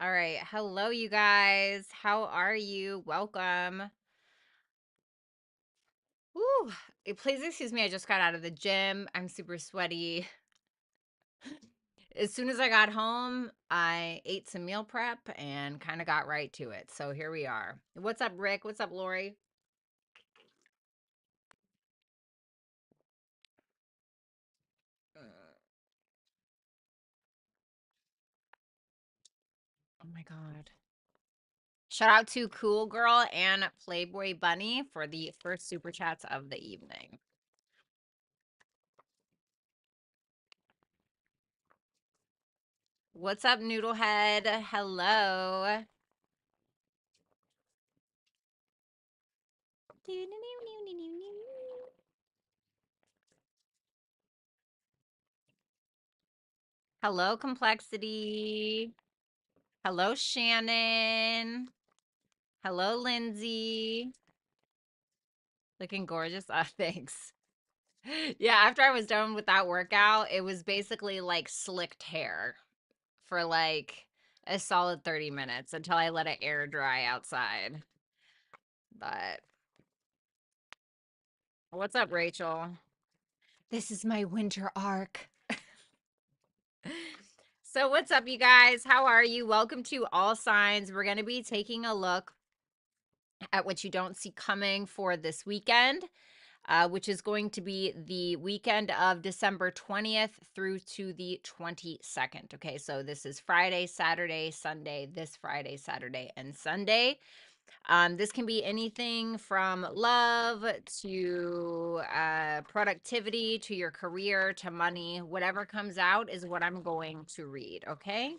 All right. Hello, you guys. How are you? Welcome. Woo. Please excuse me. I just got out of the gym. I'm super sweaty. As soon as I got home, I ate some meal prep and kind of got right to it. So here we are. What's up, Rick? What's up, Lori? Oh my God. Shout out to Cool Girl and Playboy Bunny for the first super chats of the evening. What's up, Noodlehead? Hello. Hello, Complexity. Hello, Shannon. Hello, Lindsay. Looking gorgeous. Thanks. Yeah, after I was done with that workout, it was basically like slicked hair for like a solid 30 minutes until I let it air dry outside. But what's up, Rachel? This is my winter arc. So, what's up, you guys? How are you? Welcome to All Signs. We're going to be taking a look at what you don't see coming for this weekend, which is going to be the weekend of December 20th through to the 22nd. Okay, so this is Friday, Saturday, Sunday, this Friday, Saturday, and Sunday. This can be anything from love to productivity to your career to money. Whatever comes out is what I'm going to read. Okay.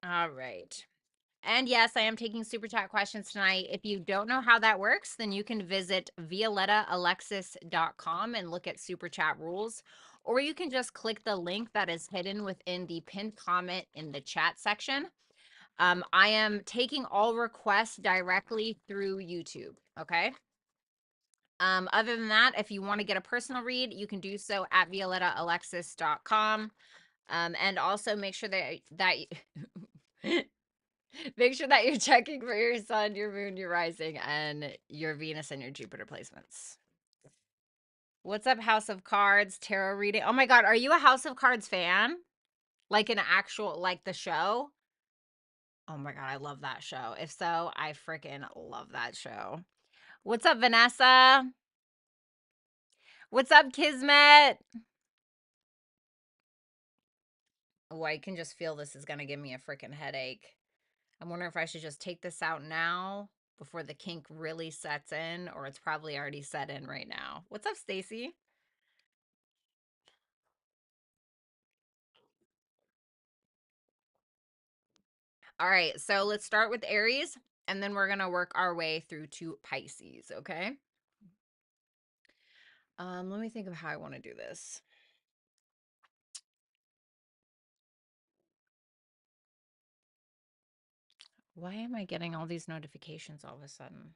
All right. And yes, I am taking super chat questions tonight. If you don't know how that works, then you can visit violettaalexis.com and look at super chat rules. Or you can just click the link that is hidden within the pinned comment in the chat section. I am taking all requests directly through YouTube. Okay. Other than that, if you want to get a personal read, you can do so at violettaalexis.com. And also make sure that make sure that you're checking for your sun, your moon, your rising, and your Venus and your Jupiter placements. What's up, House of Cards, tarot reading? Oh my God, are you a House of Cards fan? Like an actual, like the show? Oh my God, I love that show. If so, I freaking love that show. What's up, Vanessa? What's up, Kismet? Oh, I can just feel this is going to give me a freaking headache. I'm wondering if I should just take this out now before the kink really sets in, or it's probably already set in right now. What's up, Stacy? All right, so let's start with Aries, and then we're going to work our way through to Pisces, okay? Let me think of how I want to do this. Why am I getting all these notifications all of a sudden?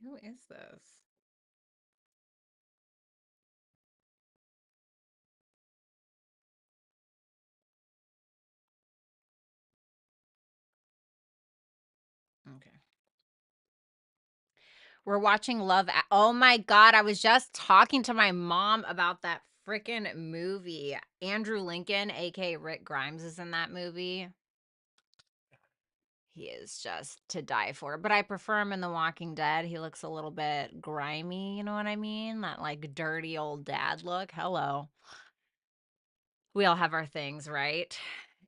Who is this? Okay. We're watching Oh my God, I was just talking to my mom about that freaking movie. Andrew Lincoln, aka Rick Grimes, is in that movie. He is just to die for. But I prefer him in The Walking Dead. He looks a little bit grimy, you know what I mean? That like dirty old dad look. Hello. We all have our things, right?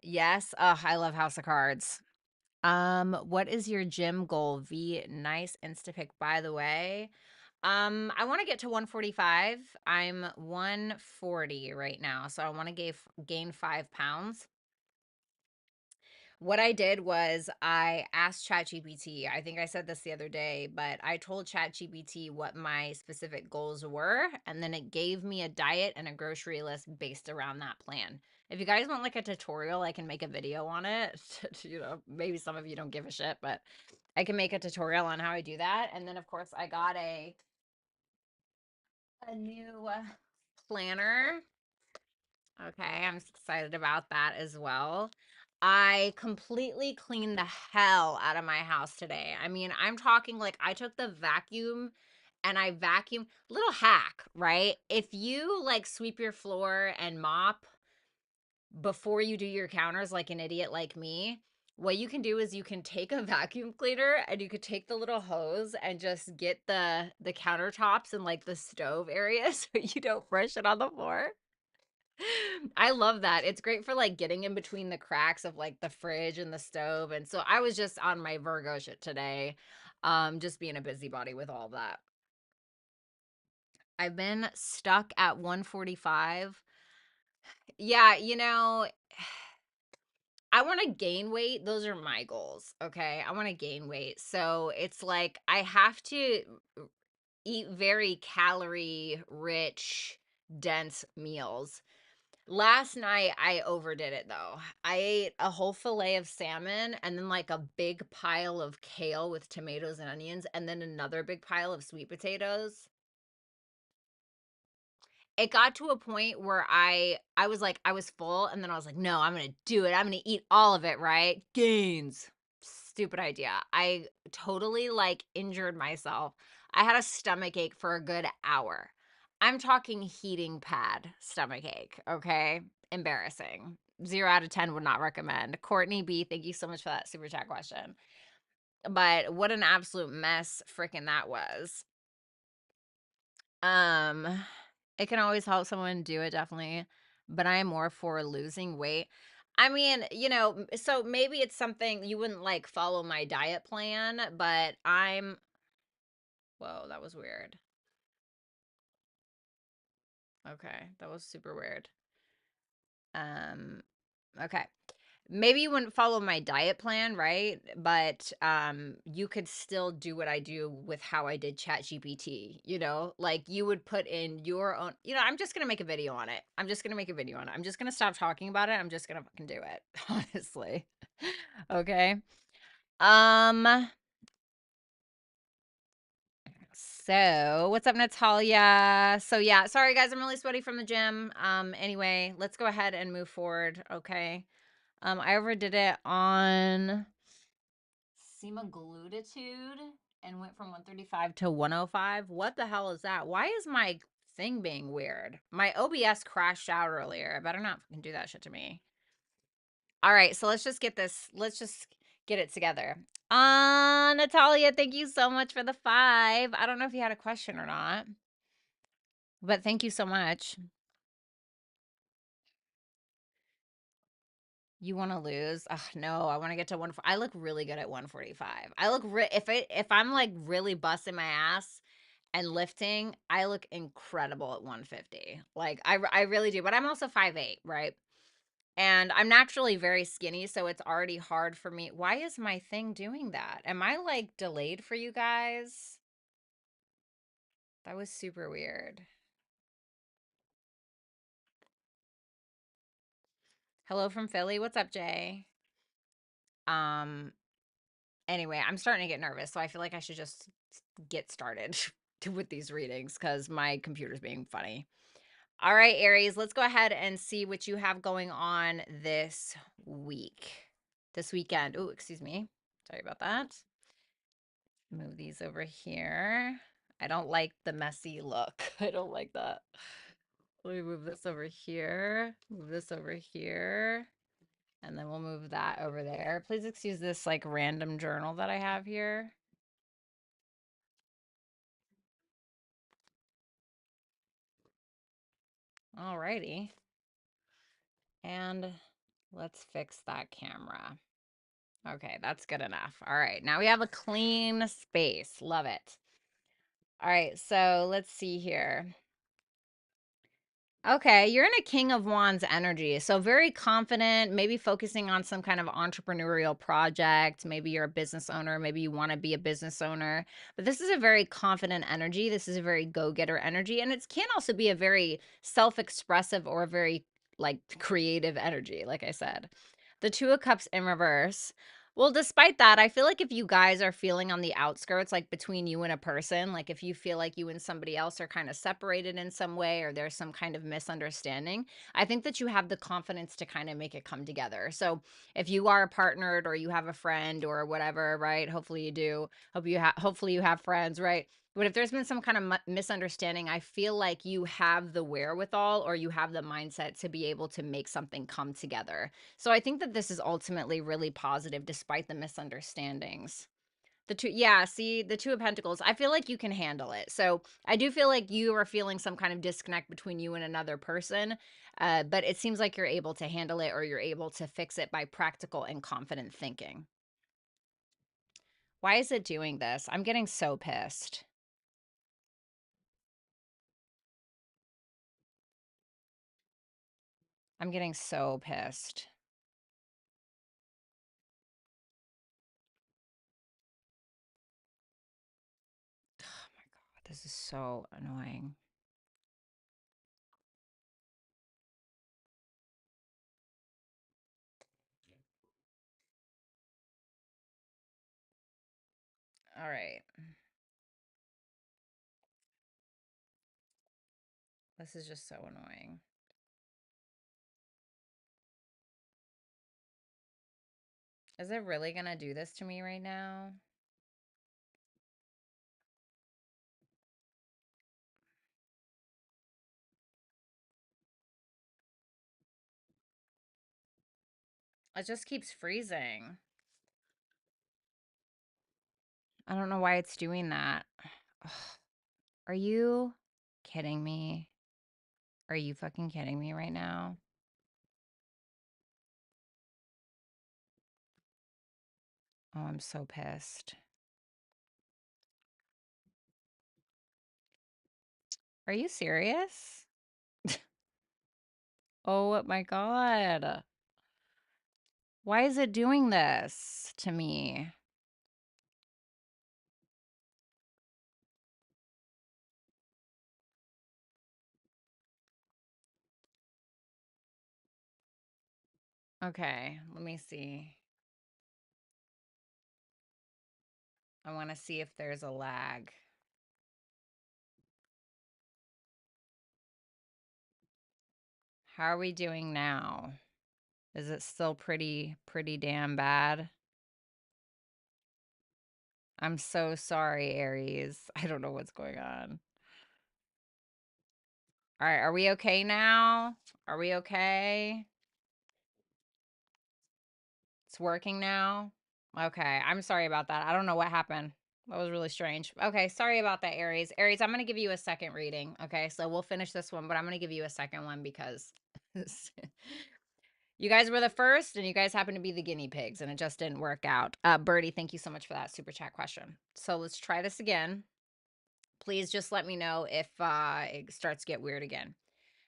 Yes. Oh, I love House of Cards. What is your gym goal? V, nice insta pick, by the way. I want to get to 145. I'm 140 right now, so I want to gain 5 pounds. What I did was I asked ChatGPT. I think I said this the other day, but I told ChatGPT what my specific goals were, and then it gave me a diet and a grocery list based around that plan. If you guys want like a tutorial, I can make a video on it. Maybe some of you don't give a shit, but I can make a tutorial on how I do that. And then of course I got a new planner. Okay, I'm excited about that as well. I completely cleaned the hell out of my house today. I mean, I'm talking like I took the vacuum and I vacuumed. Little hack, right? If you like sweep your floor and mop before you do your counters like an idiot like me, what you can do is you can take a vacuum cleaner and you could take the little hose and just get the countertops and like the stove area so you don't brush it on the floor. I love that. It's great for like getting in between the cracks of like the fridge and the stove. And so I was just on my Virgo shit today. Just being a busybody with all that. I've been stuck at 145. Yeah, I want to gain weight. Those are my goals. Okay. I want to gain weight. So it's like I have to eat very calorie rich, dense meals. Last night, I overdid it though. I ate a whole fillet of salmon and then like a big pile of kale with tomatoes and onions and then another big pile of sweet potatoes. It got to a point where I was like I was full and then I was like, "No, I'm going to do it. I'm going to eat all of it, right?" Gains. Stupid idea. I totally like injured myself. I had a stomach ache for a good hour. I'm talking heating pad stomach ache, okay? Embarrassing. 0 out of 10 would not recommend. Courtney B, thank you so much for that super chat question. But what an absolute mess freaking that was. Um, it can always help someone do it, definitely, but I am more for losing weight. I mean, so maybe it's something you wouldn't like follow my diet plan, but whoa, that was weird. Okay, that was super weird. Okay. Maybe you wouldn't follow my diet plan, right? But you could still do what I do with how I did Chat GPT, like you would put in your own, I'm just gonna make a video on it. I'm just gonna make a video on it. I'm just gonna stop talking about it. I'm just gonna fucking do it, honestly. Okay. Um, so what's up, Natalia? So yeah, sorry guys, I'm really sweaty from the gym. Anyway, let's go ahead and move forward, okay? I overdid it on semaglutide and went from 135 to 105. What the hell is that? Why is my thing being weird? My OBS crashed out earlier. I better not fucking do that shit to me. All right, so let's just get it together. Natalia, thank you so much for the 5. I don't know if you had a question or not, but thank you so much. You want to lose? Ugh, no, I want to get to 1. I look really good at 145. I look if I'm like really busting my ass and lifting, I look incredible at 150. Like I really do. But I'm also 5'8", right? And I'm naturally very skinny, so it's already hard for me. Why is my thing doing that? Am I like delayed for you guys? That was super weird. Hello from Philly. What's up, Jay? Um, anyway, I'm starting to get nervous, so I feel like I should just get started with these readings because my computer's being funny. All right, Aries, let's go ahead and see what you have going on this weekend. Oh, excuse me. Sorry about that. Move these over here. I don't like the messy look. I don't like that. Let me move this over here. Move this over here. And then we'll move that over there. Please excuse this like random journal that I have here. Alrighty. And let's fix that camera. Okay, that's good enough. All right, now we have a clean space. Love it. All right, so let's see here. Okay, you're in a King of Wands energy. So very confident, maybe focusing on some kind of entrepreneurial project. Maybe you're a business owner, maybe you want to be a business owner. But this is a very confident energy. This is a very go-getter energy, and it can also be a very self-expressive or a very like creative energy, like I said. The 2 of Cups in reverse. Well, despite that, I feel like if you guys are feeling on the outskirts, like between you and a person, like if you feel like you and somebody else are kind of separated in some way or there's some kind of misunderstanding, I think that you have the confidence to kind of make it come together. So if you are partnered or you have a friend or whatever, right? Hopefully you do. Hopefully you have friends, right? But if there's been some kind of misunderstanding, I feel like you have the wherewithal or you have the mindset to be able to make something come together. So I think that this is ultimately really positive despite the misunderstandings. The two, yeah, see, the 2 of Pentacles, I feel like you can handle it. So I do feel like you are feeling some kind of disconnect between you and another person, but it seems like you're able to handle it or you're able to fix it by practical and confident thinking. Why is it doing this? I'm getting so pissed. I'm getting so pissed. Oh my God, this is so annoying. All right. This is just so annoying. Is it really going to do this to me right now? It just keeps freezing. I don't know why it's doing that. Ugh. Are you kidding me? Are you fucking kidding me right now? Oh, I'm so pissed. Are you serious? Oh my God. Why is it doing this to me? Okay, let me see. I want to see if there's a lag. How are we doing now? Is it still pretty damn bad? I'm so sorry, Aries. I don't know what's going on. All right, are we okay now? Are we okay? It's working now? Okay, I'm sorry about that. I don't know what happened. That was really strange. Okay, sorry about that, Aries. Aries, I'm going to give you a second reading. Okay, so we'll finish this one, but I'm going to give you a second one because you guys were the first and you guys happen to be the guinea pigs and it just didn't work out. Birdie, thank you so much for that super chat question. So let's try this again. Please just let me know if it starts to get weird again.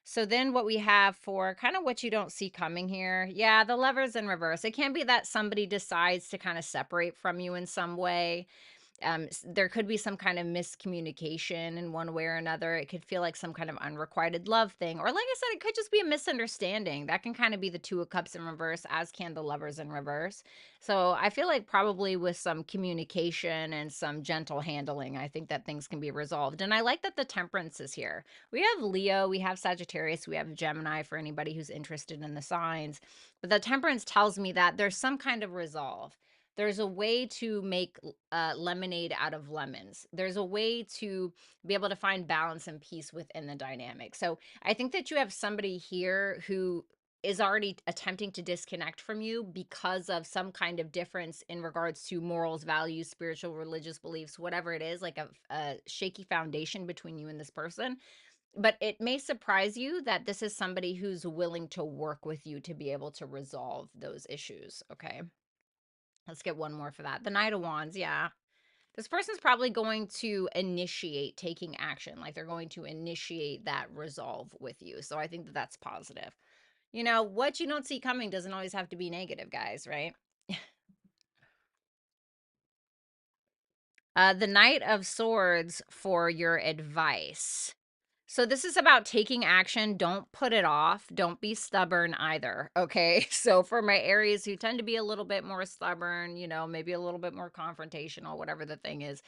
So then what we have for kind of what you don't see coming here. Yeah, the Lovers in reverse. It can be that somebody decides to kind of separate from you in some way. There could be some kind of miscommunication in one way or another. It could feel like some kind of unrequited love thing. Or like I said, it could just be a misunderstanding. That can kind of be the 2 of Cups in reverse, as can the Lovers in reverse. So I feel like probably with some communication and some gentle handling, I think that things can be resolved. And I like that the Temperance is here. We have Leo, we have Sagittarius, we have Gemini for anybody who's interested in the signs. But the Temperance tells me that there's some kind of resolve. There's a way to make lemonade out of lemons. There's a way to be able to find balance and peace within the dynamic. So I think that you have somebody here who is already attempting to disconnect from you because of some kind of difference in regards to morals, values, spiritual, religious beliefs, whatever it is, like a shaky foundation between you and this person. But it may surprise you that this is somebody who's willing to work with you to be able to resolve those issues. Okay. Let's get one more for that. The Knight of Wands, yeah. This person's probably going to initiate taking action, like they're going to initiate that resolve with you. So I think that that's positive. You know, what you don't see coming doesn't always have to be negative, guys, right? The Knight of Swords for your advice. So this is about taking action. Don't put it off. Don't be stubborn either. Okay. So for my Aries who tend to be a little bit more stubborn, you know, maybe a little bit more confrontational, whatever the thing is,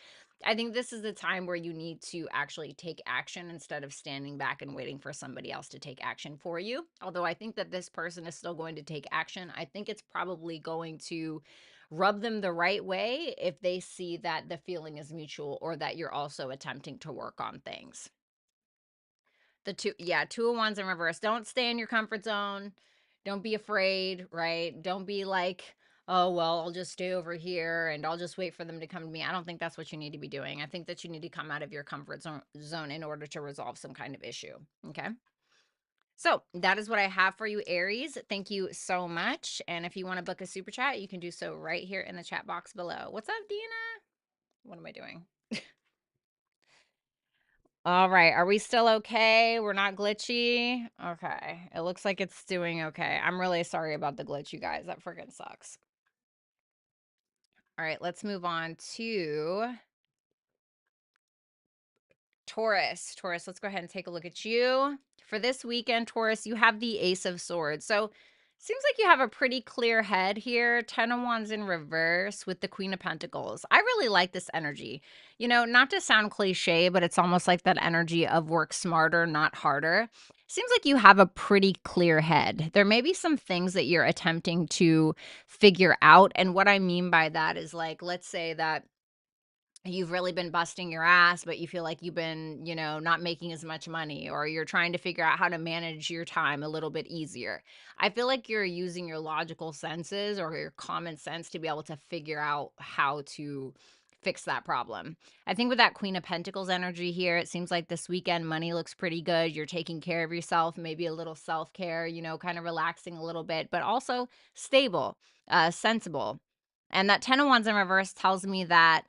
I think this is the time where you need to actually take action instead of standing back and waiting for somebody else to take action for you. Although I think that this person is still going to take action. I think it's probably going to rub them the right way if they see that the feeling is mutual or that you're also attempting to work on things. The two, yeah, two of wands in reverse. Don't stay in your comfort zone. Don't be afraid, right? Don't be like, oh, well, I'll just stay over here and I'll just wait for them to come to me. I don't think that's what you need to be doing. I think that you need to come out of your comfort zone in order to resolve some kind of issue. Okay. So that is what I have for you, Aries. Thank you so much. And if you want to book a super chat, you can do so right here in the chat box below. What's up, Dina? What am I doing? All right. Are we still okay? We're not glitchy? Okay. It looks like it's doing okay. I'm really sorry about the glitch, you guys. That freaking sucks. All right. Let's move on to Taurus. Taurus, let's go ahead and take a look at you. For this weekend, Taurus, you have the Ace of Swords. So seems like you have a pretty clear head here. 10 of Wands in reverse with the Queen of Pentacles. I really like this energy. You know, not to sound cliche, but it's almost like that energy of work smarter, not harder. Seems like you have a pretty clear head. There may be some things that you're attempting to figure out. And what I mean by that is like, let's say that you've really been busting your ass, but you feel like you've been, you know, not making as much money, or you're trying to figure out how to manage your time a little bit easier. I feel like you're using your logical senses or your common sense to be able to figure out how to fix that problem. I think with that Queen of Pentacles energy here, it seems like this weekend money looks pretty good. You're taking care of yourself, maybe a little self-care, you know, kind of relaxing a little bit, but also stable, sensible. And that 10 of Wands in reverse tells me that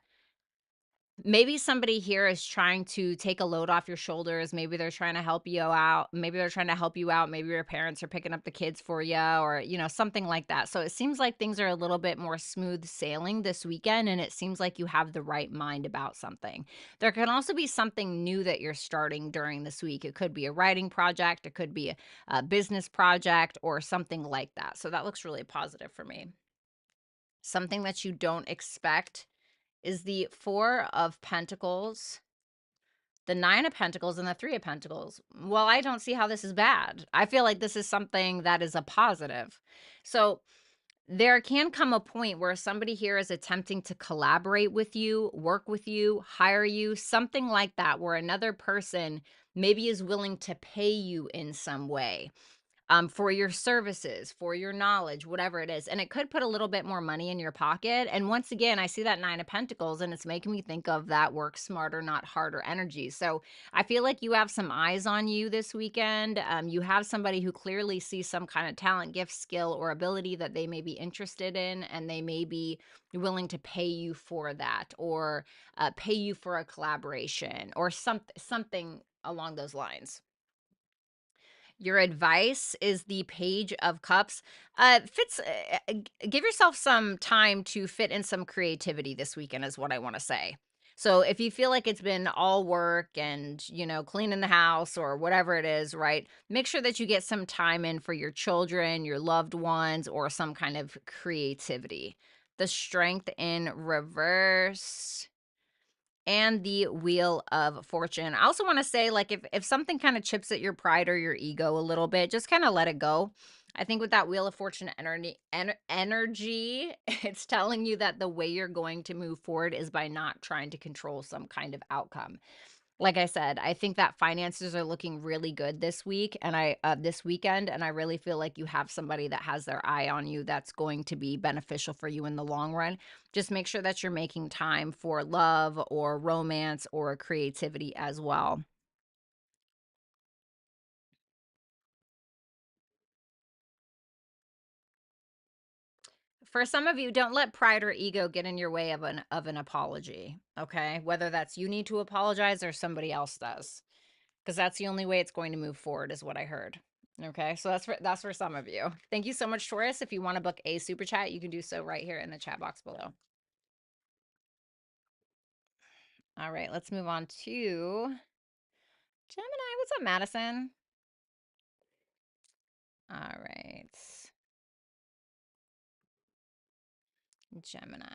maybe somebody here is trying to take a load off your shoulders. Maybe they're trying to help you out. Maybe they're trying to help you out. Maybe your parents are picking up the kids for you, or, you know, something like that. So it seems like things are a little bit more smooth sailing this weekend, and it seems like you have the right mind about something. There can also be something new that you're starting during this week. It could be a writing project, it could be a business project, or something like that. So that looks really positive for me. Something that you don't expect is the Four of Pentacles, the Nine of Pentacles, and the Three of Pentacles. Well, I don't see how this is bad. I feel like this is something that is a positive. So there can come a point where somebody here is attempting to collaborate with you, work with you, hire you, something like that, where another person maybe is willing to pay you in some way, for your services, for your knowledge, whatever it is. And it could put a little bit more money in your pocket. And once again, I see that Nine of Pentacles, and it's making me think of that work smarter, not harder energy. So I feel like you have some eyes on you this weekend. You have somebody who clearly sees some kind of talent, gift, skill, or ability that they may be interested in, and they may be willing to pay you for that, or pay you for a collaboration, or something along those lines. Your advice is the Page of Cups. Give yourself some time to fit in some creativity this weekend is what I want to say. So if you feel like it's been all work and, you know, cleaning the house or whatever it is, right? Make sure that you get some time in for your children, your loved ones, or some kind of creativity. The Strength in reverse and the Wheel of Fortune. I also want to say, like, if something kind of chips at your pride or your ego a little bit, just kind of let it go. I think with that Wheel of Fortune energy, it's telling you that the way you're going to move forward is by not trying to control some kind of outcome. Like I said, I think that finances are looking really good this week, and this weekend, and I really feel like you have somebody that has their eye on you that's going to be beneficial for you in the long run. Just make sure that you're making time for love or romance or creativity as well. For some of you, don't let pride or ego get in your way of an apology, okay? Whether that's you need to apologize or somebody else does, because that's the only way it's going to move forward, is what I heard. Okay, so that's for some of you. Thank you so much, Taurus. If you want to book a super chat, you can do so right here in the chat box below. All right, let's move on to Gemini. What's up, Madison? All right, Gemini.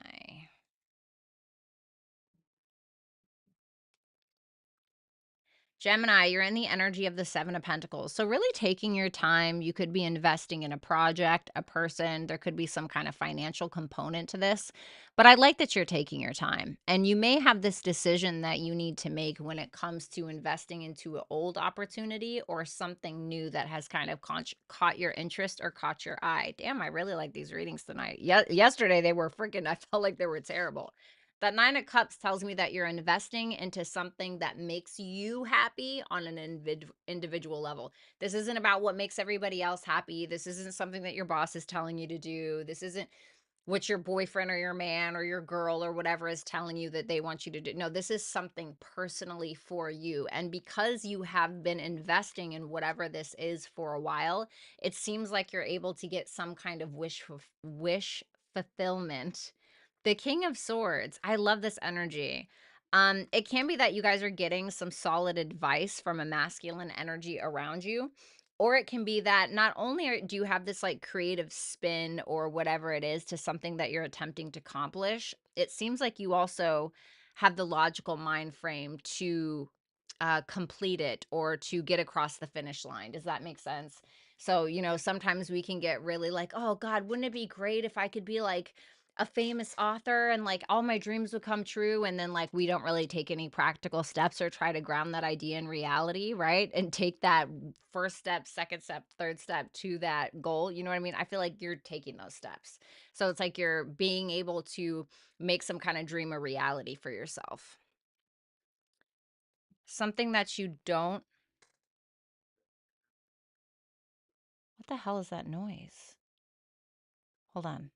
Gemini, you're in the energy of the Seven of Pentacles. So really taking your time. You could be investing in a project, a person. There could be some kind of financial component to this. But I like that you're taking your time. And you may have this decision that you need to make when it comes to investing into an old opportunity or something new that has kind of caught your interest or caught your eye. Damn, I really like these readings tonight. Yesterday they were freaking, I felt like they were terrible. That Nine of Cups tells me that you're investing into something that makes you happy on an individual level. This isn't about what makes everybody else happy. This isn't something that your boss is telling you to do. This isn't what your boyfriend or your man or your girl or whatever is telling you that they want you to do. No, this is something personally for you. And because you have been investing in whatever this is for a while, it seems like you're able to get some kind of wish fulfillment. The King of Swords. I love this energy. It can be that you guys are getting some solid advice from a masculine energy around you, or it can be that not only do you have this like creative spin or whatever it is to something that you're attempting to accomplish, it seems like you also have the logical mind frame to complete it or to get across the finish line. Does that make sense? So, sometimes we can get really like, oh God, wouldn't it be great if I could be like a famous author and like all my dreams would come true, and then like we don't really take any practical steps or try to ground that idea in reality, right? And take that first step, second step, third step to that goal. You know what I mean? I feel like you're taking those steps. So it's like you're being able to make some kind of dream a reality for yourself. Something that you don't. What the hell is that noise? Hold on.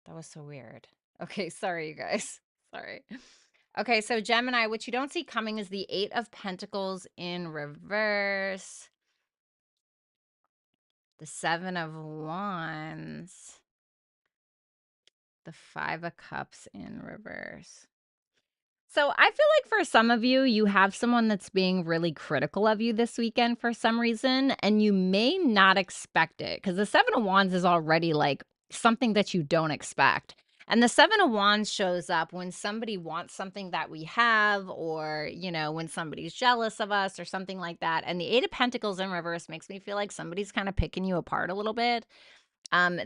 That was so weird. Okay, sorry, you guys. Sorry. Okay, so Gemini, what you don't see coming is the Eight of Pentacles in reverse, the Seven of Wands, the Five of Cups in reverse. So I feel like for some of you, you have someone that's being really critical of you this weekend for some reason, and you may not expect it because the Seven of Wands is already like something that you don't expect. And the Seven of Wands shows up when somebody wants something that we have, or, when somebody's jealous of us or something like that. And the Eight of Pentacles in reverse makes me feel like somebody's kind of picking you apart a little bit.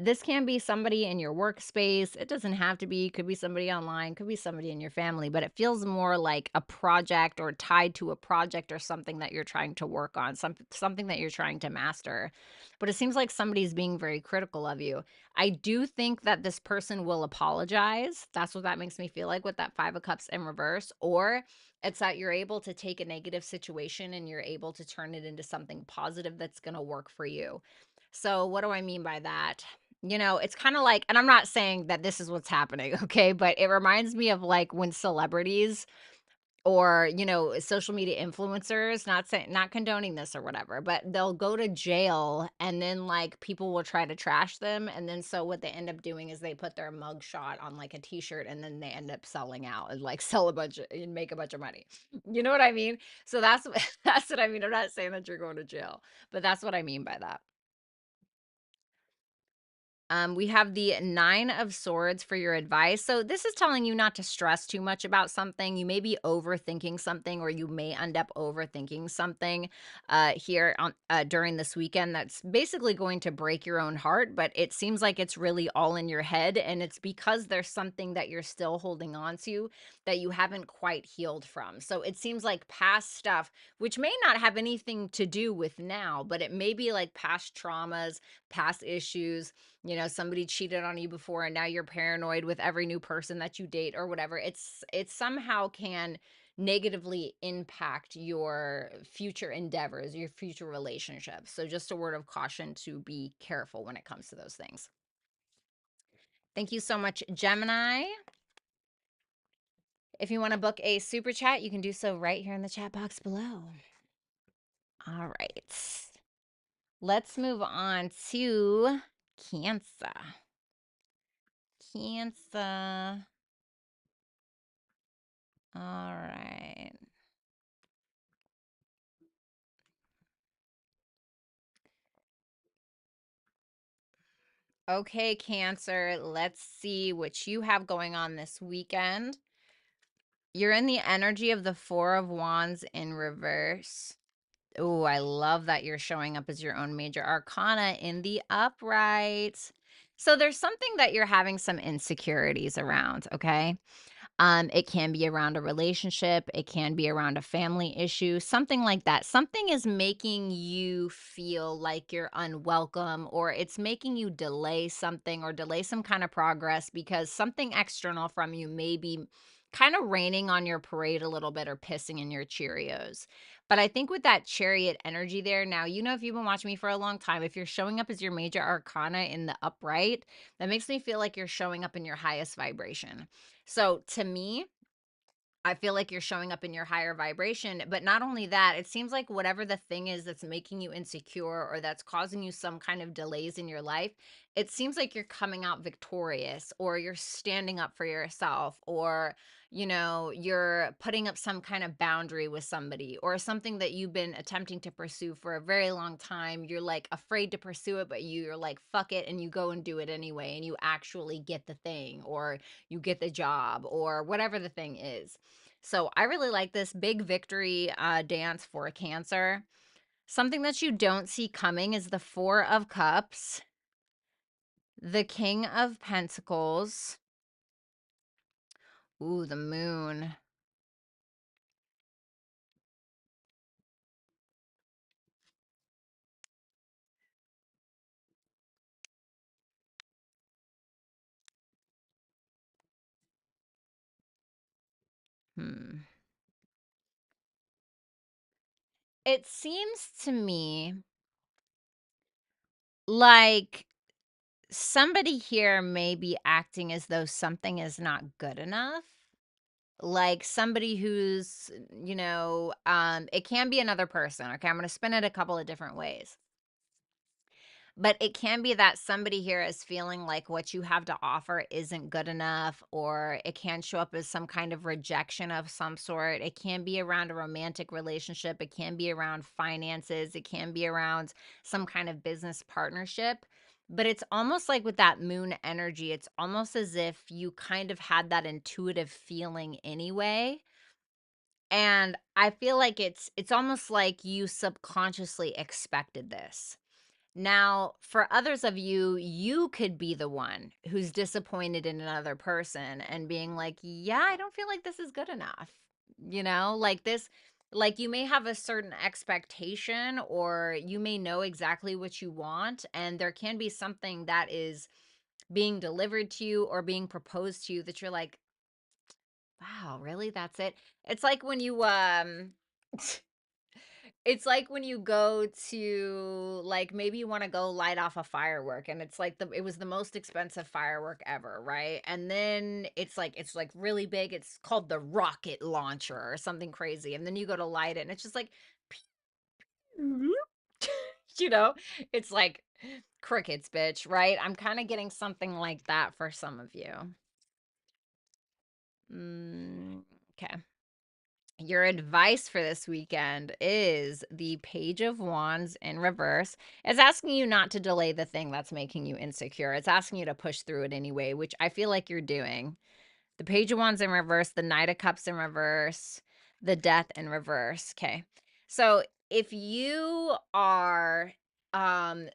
This can be somebody in your workspace. It doesn't have to be, could be somebody online, could be somebody in your family, but it feels more like a project or tied to a project or something that you're trying to work on, something that you're trying to master. But it seems like somebody's being very critical of you. I do think that this person will apologize. That's what that makes me feel like with that Five of Cups in reverse. Or it's that you're able to take a negative situation and you're able to turn it into something positive that's going to work for you. So what do I mean by that? It's kind of like, and I'm not saying that this is what's happening, okay? But it reminds me of like when celebrities or, social media influencers, not condoning this or whatever, but they'll go to jail and then like people will try to trash them. And then so what they end up doing is they put their mug shot on like a t-shirt and then they end up selling out and like sell a bunch and make a bunch of money. You know what I mean? So that's, that's what I mean. I'm not saying that you're going to jail, but that's what I mean by that. We have the Nine of Swords for your advice. So this is telling you not to stress too much about something. You may be overthinking something, or you may end up overthinking something here on during this weekend. That's basically going to break your own heart. But it seems like it's really all in your head, and it's because there's something that you're still holding on to that you haven't quite healed from. So it seems like past stuff, which may not have anything to do with now, but it may be like past traumas, past issues. Somebody cheated on you before and now you're paranoid with every new person that you date or whatever. It somehow can negatively impact your future endeavors, your future relationships. So just a word of caution to be careful when it comes to those things. Thank you so much, Gemini. If you want to book a super chat, you can do so right here in the chat box below. All right. Let's move on to Cancer. Cancer. All right. Okay, Cancer, let's see what you have going on this weekend. You're in the energy of the Four of Wands in reverse. Oh, I love that you're showing up as your own major arcana in the upright. So there's something that you're having some insecurities around, okay? It can be around a relationship, it can be around a family issue, something like that. Something is making you feel like you're unwelcome, or it's making you delay something or delay some kind of progress because something external from you may be kind of raining on your parade a little bit or pissing in your Cheerios. But I think with that chariot energy there, now, if you've been watching me for a long time, if you're showing up as your major arcana in the upright, that makes me feel like you're showing up in your highest vibration. So to me, I feel like you're showing up in your higher vibration. But not only that, it seems like whatever the thing is that's making you insecure or that's causing you some kind of delays in your life, it seems like you're coming out victorious, or you're standing up for yourself, or you're putting up some kind of boundary with somebody, or something that you've been attempting to pursue for a very long time. You're like afraid to pursue it, but you're like, fuck it, and you go and do it anyway, and you actually get the thing, or you get the job, or whatever the thing is. So I really like this big victory dance for Cancer. Something that you don't see coming is the Four of Cups, the King of Pentacles. Ooh, the Moon. It seems to me like somebody here may be acting as though something is not good enough. Like somebody who's, it can be another person. Okay, I'm going to spin it a couple of different ways. But it can be that somebody here is feeling like what you have to offer isn't good enough, or it can show up as some kind of rejection of some sort. It can be around a romantic relationship. It can be around finances. It can be around some kind of business partnership. But it's almost like with that moon energy, it's almost as if you kind of had that intuitive feeling anyway. And I feel like it's almost like you subconsciously expected this. Now, for others of you, you could be the one who's disappointed in another person and being like, yeah, I don't feel like this is good enough. Like this, like you may have a certain expectation, or you may know exactly what you want. And there can be something that is being delivered to you or being proposed to you that you're like, wow, really? That's it? It's like when you, It's like when you go to, like, maybe you wanna go light off a firework, and it's like it was the most expensive firework ever, right? And then it's like really big, it's called the rocket launcher or something crazy, and then you go to light it, and it's just like, you know? It's like crickets, bitch, right? I'm kinda getting something like that for some of you. Okay. Your advice for this weekend is the Page of Wands in reverse. It's asking you not to delay the thing that's making you insecure. It's asking you to push through it anyway, which I feel like you're doing. The Page of Wands in reverse, the Knight of Cups in reverse, the Death in reverse. Okay. So if you are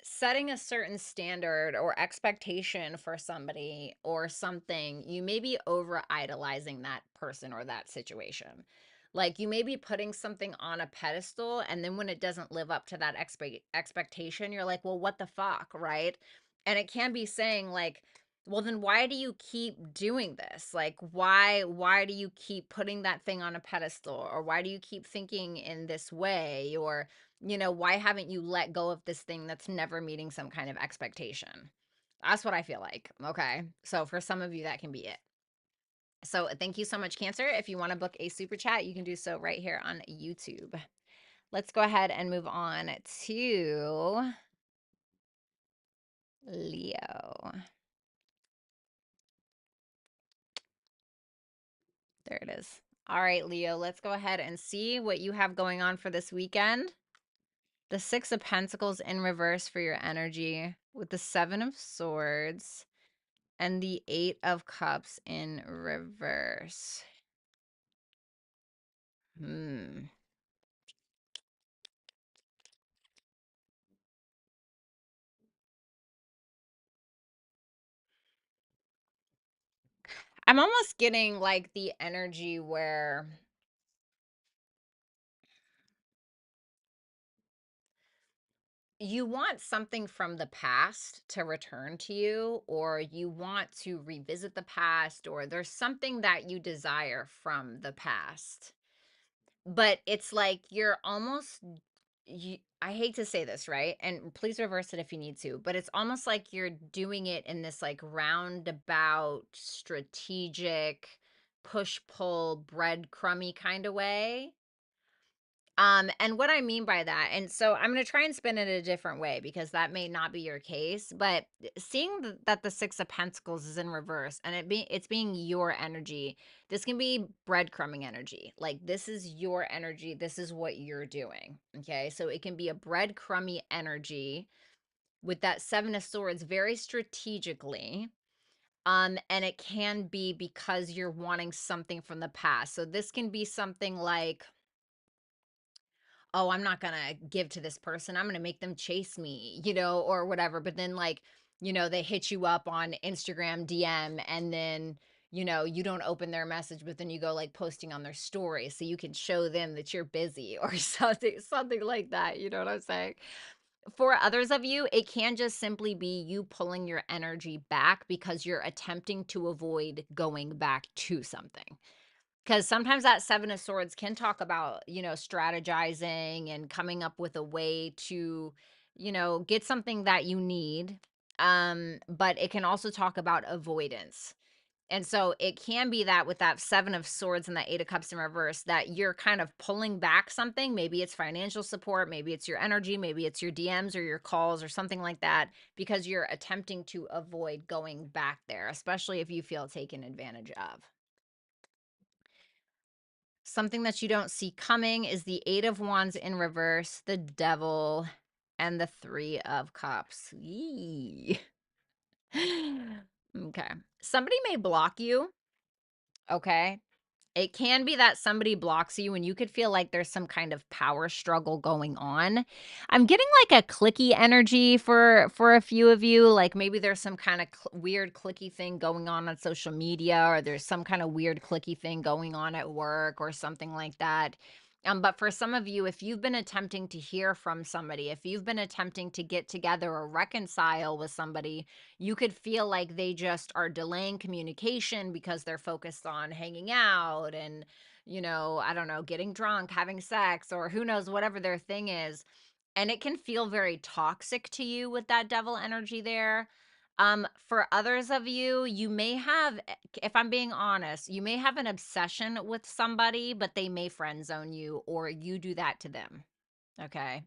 setting a certain standard or expectation for somebody or something, you may be over idolizing that person or that situation. Like you may be putting something on a pedestal, and then when it doesn't live up to that expectation, you're like, well, what the fuck, right? And it can be saying like, well, then why do you keep doing this? Like, why do you keep putting that thing on a pedestal? Or why do you keep thinking in this way? Or, why haven't you let go of this thing that's never meeting some kind of expectation? That's what I feel like. Okay. So for some of you, that can be it. So thank you so much, Cancer. If you want to book a super chat, you can do so right here on YouTube. Let's go ahead and move on to Leo. There it is. All right, Leo, let's go ahead and see what you have going on for this weekend. The Six of Pentacles in reverse for your energy, with the Seven of Swords and the Eight of Cups in reverse. I'm almost getting like the energy where you want something from the past to return to you, or you want to revisit the past, or there's something that you desire from the past. But it's like you're almost I hate to say this, right? And please reverse it if you need to, but it's almost like you're doing it in this like roundabout, strategic, push-pull, breadcrumby kind of way. And what I mean by that, and so I'm going to try and spin it a different way because that may not be your case, but seeing that the Six of Pentacles is in reverse and it's being your energy, this can be breadcrumbing energy. Like this is your energy, this is what you're doing. Okay? So it can be a breadcrumby energy with that Seven of Swords very strategically. And it can be because you're wanting something from the past. So this can be something like, oh, I'm not gonna give to this person. I'm gonna make them chase me, or whatever. But then, like, they hit you up on Instagram DM, and then, you don't open their message, but then you go like posting on their story so you can show them that you're busy or something like that. You know what I'm saying? For others of you, it can just simply be you pulling your energy back because you're attempting to avoid going back to something. Because sometimes that Seven of Swords can talk about, strategizing and coming up with a way to, get something that you need. But it can also talk about avoidance. And so it can be that with that Seven of Swords and that Eight of Cups in reverse, that you're kind of pulling back something. Maybe it's financial support, maybe it's your energy, maybe it's your DMs or your calls or something like that, because you're attempting to avoid going back there, especially if you feel taken advantage of. Something that you don't see coming is the Eight of Wands in reverse, the Devil, and the Three of Cups. Yee. Okay. Somebody may block you. Okay. It can be that somebody blocks you and you could feel like there's some kind of power struggle going on. I'm getting like a clicky energy for a few of you, like maybe there's some kind of weird clicky thing going on social media, or there's some kind of weird clicky thing going on at work or something like that. But for some of you, if you've been attempting to hear from somebody, if you've been attempting to get together or reconcile with somebody, you could feel like they just are delaying communication because they're focused on hanging out and, I don't know, getting drunk, having sex, or who knows, whatever their thing is. And it can feel very toxic to you with that devil energy there. For others of you, you may have, if I'm being honest, you may have an obsession with somebody, but they may friend zone you or you do that to them. Okay.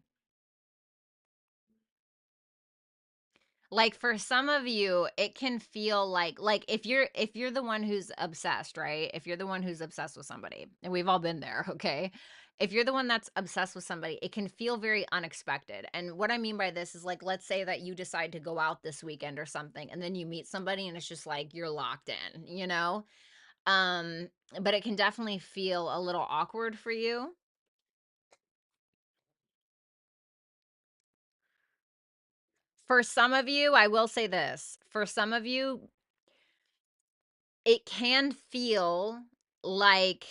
Like for some of you, it can feel like if you're the one who's obsessed, right? If you're the one who's obsessed with somebody, and we've all been there, okay? If you're the one that's obsessed with somebody, it can feel very unexpected. And what I mean by this is like, let's say that you decide to go out this weekend or something, and then you meet somebody and it's just like you're locked in, you know? Um, but it can definitely feel a little awkward for you. For some of you, I will say this. For some of you, it can feel like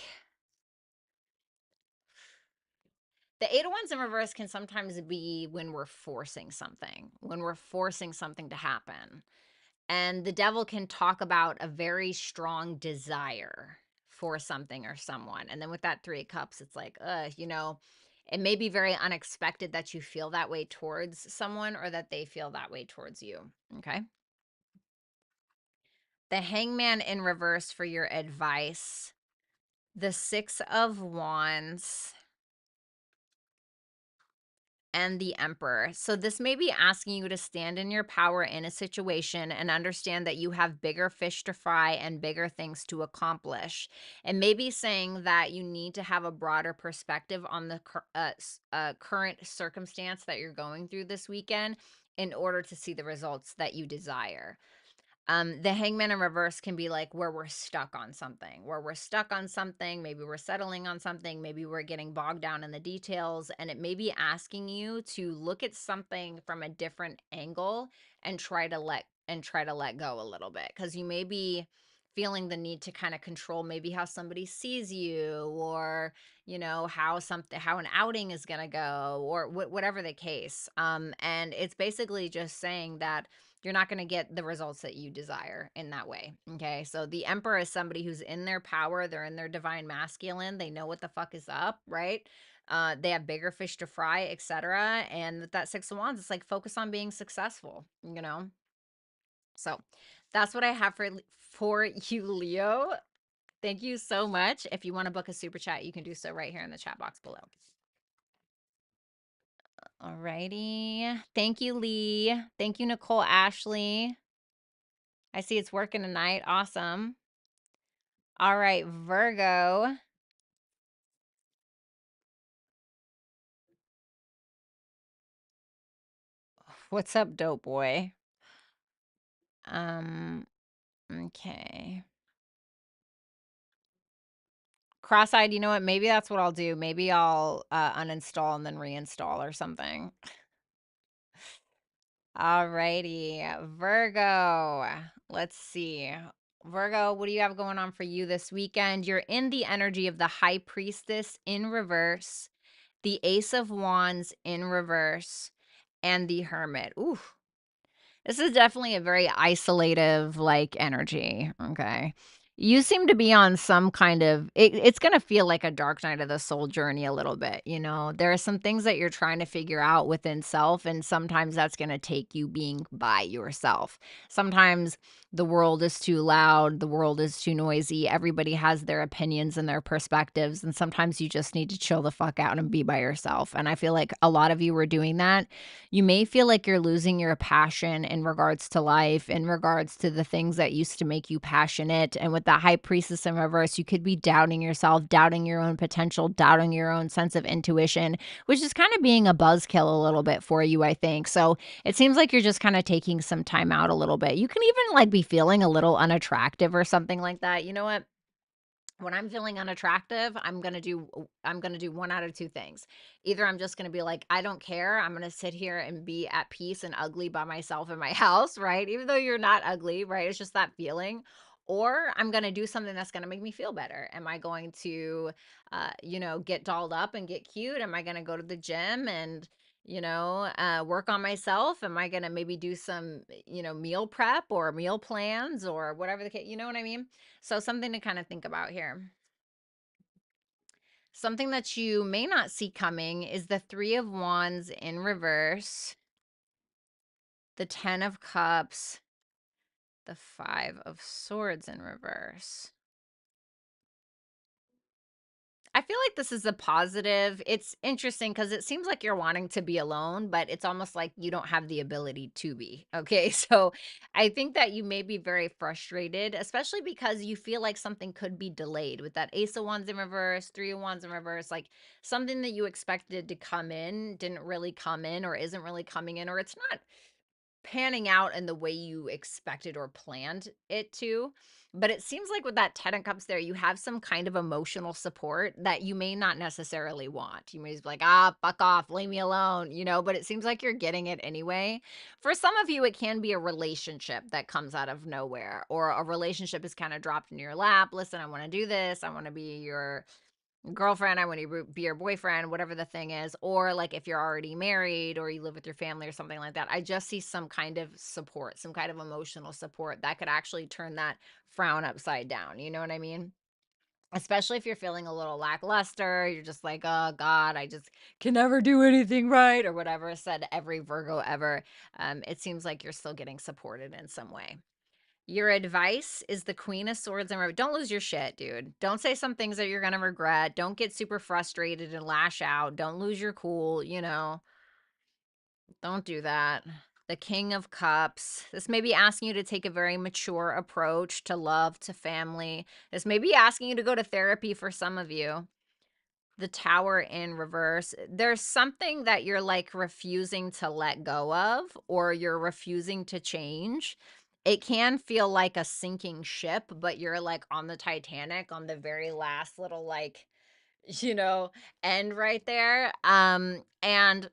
the Eight of Wands in reverse can sometimes be when we're forcing something to happen. And the devil can talk about a very strong desire for something or someone. And then with that 3 of cups, it's like, it may be very unexpected that you feel that way towards someone or that they feel that way towards you. Okay. The Hangman in reverse for your advice. The 6 of Wands and the Emperor. So this may be asking you to stand in your power in a situation and understand that you have bigger fish to fry and bigger things to accomplish. And maybe saying that you need to have a broader perspective on the current circumstance that you're going through this weekend in order to see the results that you desire. The Hangman in reverse can be like where we're stuck on something, maybe we're settling on something, maybe we're getting bogged down in the details, and it may be asking you to look at something from a different angle and try to let go a little bit, because you may be feeling the need to kind of control maybe how somebody sees you, or how an outing is going to go, or whatever the case. And it's basically just saying that you're not going to get the results that you desire in that way. Okay. So the Emperor is somebody who's in their power. They're in their divine masculine. They know what the fuck is up, right? They have bigger fish to fry, etc. And with that 6 of Wands, it's like focus on being successful. So that's what I have for you, Leo. Thank you so much. If you want to book a super chat, you can do so right here in the chat box below. Alrighty. Thank you, Lee. Thank you, Nicole Ashley. I see it's working tonight. Awesome. All right, Virgo. What's up, dope boy? Okay. Cross-eyed, you know what? Maybe that's what I'll do. Maybe I'll uninstall and then reinstall or something. All righty, Virgo. Let's see. Virgo, what do you have going on for you this weekend? You're in the energy of the High Priestess in reverse, the Ace of Wands in reverse, and the Hermit. Ooh, this is definitely a very isolative, like, energy, okay? You seem to be on some kind of it's gonna feel like a dark night of the soul journey a little bit. There are some things that you're trying to figure out within self, and sometimes that's gonna take you being by yourself. Sometimes the world is too loud, the world is too noisy, everybody has their opinions and their perspectives, and sometimes you just need to chill the fuck out and be by yourself, and I feel like a lot of you were doing that. You may feel like you're losing your passion in regards to life, in regards to the things that used to make you passionate. And with the High Priestess in reverse, you could be doubting yourself, doubting your own potential, doubting your own sense of intuition, which is kind of being a buzzkill a little bit for you, I think. So it seems like you're just kind of taking some time out a little bit. You can even like be feeling a little unattractive or something like that. You know what? When I'm feeling unattractive, I'm going to do one out of two things. Either I'm just going to be like, I don't care. I'm going to sit here and be at peace and ugly by myself in my house, right? Even though you're not ugly, right? It's just that feeling. Or I'm going to do something that's going to make me feel better. Am I going to, get dolled up and get cute? Am I going to go to the gym and, work on myself? Am I going to maybe do some, meal prep or meal plans or whatever the case, you know what I mean? So something to kind of think about here. Something that you may not see coming is the 3 of Wands in reverse, the 10 of Cups, the 5 of Swords in reverse. I feel like this is a positive. It's interesting because it seems like you're wanting to be alone, but it's almost like you don't have the ability to be. Okay. So I think that you may be very frustrated, especially because you feel like something could be delayed with that Ace of Wands in reverse, 3 of Wands in reverse. Like something that you expected to come in didn't really come in, or isn't really coming in, or it's not panning out in the way you expected or planned it to. But it seems like with that 10 of Cups there, you have some kind of emotional support that you may not necessarily want. You may just be like, fuck off, leave me alone, but it seems like you're getting it anyway. For some of you, it can be a relationship that comes out of nowhere, or a relationship is kind of dropped in your lap. Listen, I want to do this. I want to be your girlfriend, I want to be your boyfriend, whatever the thing is, or like if you're already married or you live with your family or something like that. I just see some kind of support, some kind of emotional support that could actually turn that frown upside down. You know what I mean? Especially if you're feeling a little lackluster, you're just like, oh God, I just can never do anything right, or whatever, said every Virgo ever. It seems like you're still getting supported in some way. Your advice is the Queen of Swords and don't lose your shit, dude. Don't say some things that you're going to regret. Don't get super frustrated and lash out. Don't lose your cool, you know. Don't do that. The King of Cups. This may be asking you to take a very mature approach to love, to family. This may be asking you to go to therapy for some of you. The Tower in reverse. There's something that you're like refusing to let go of, or you're refusing to change. It can feel like a sinking ship, but you're like on the Titanic on the very last little like, you know, end right there. And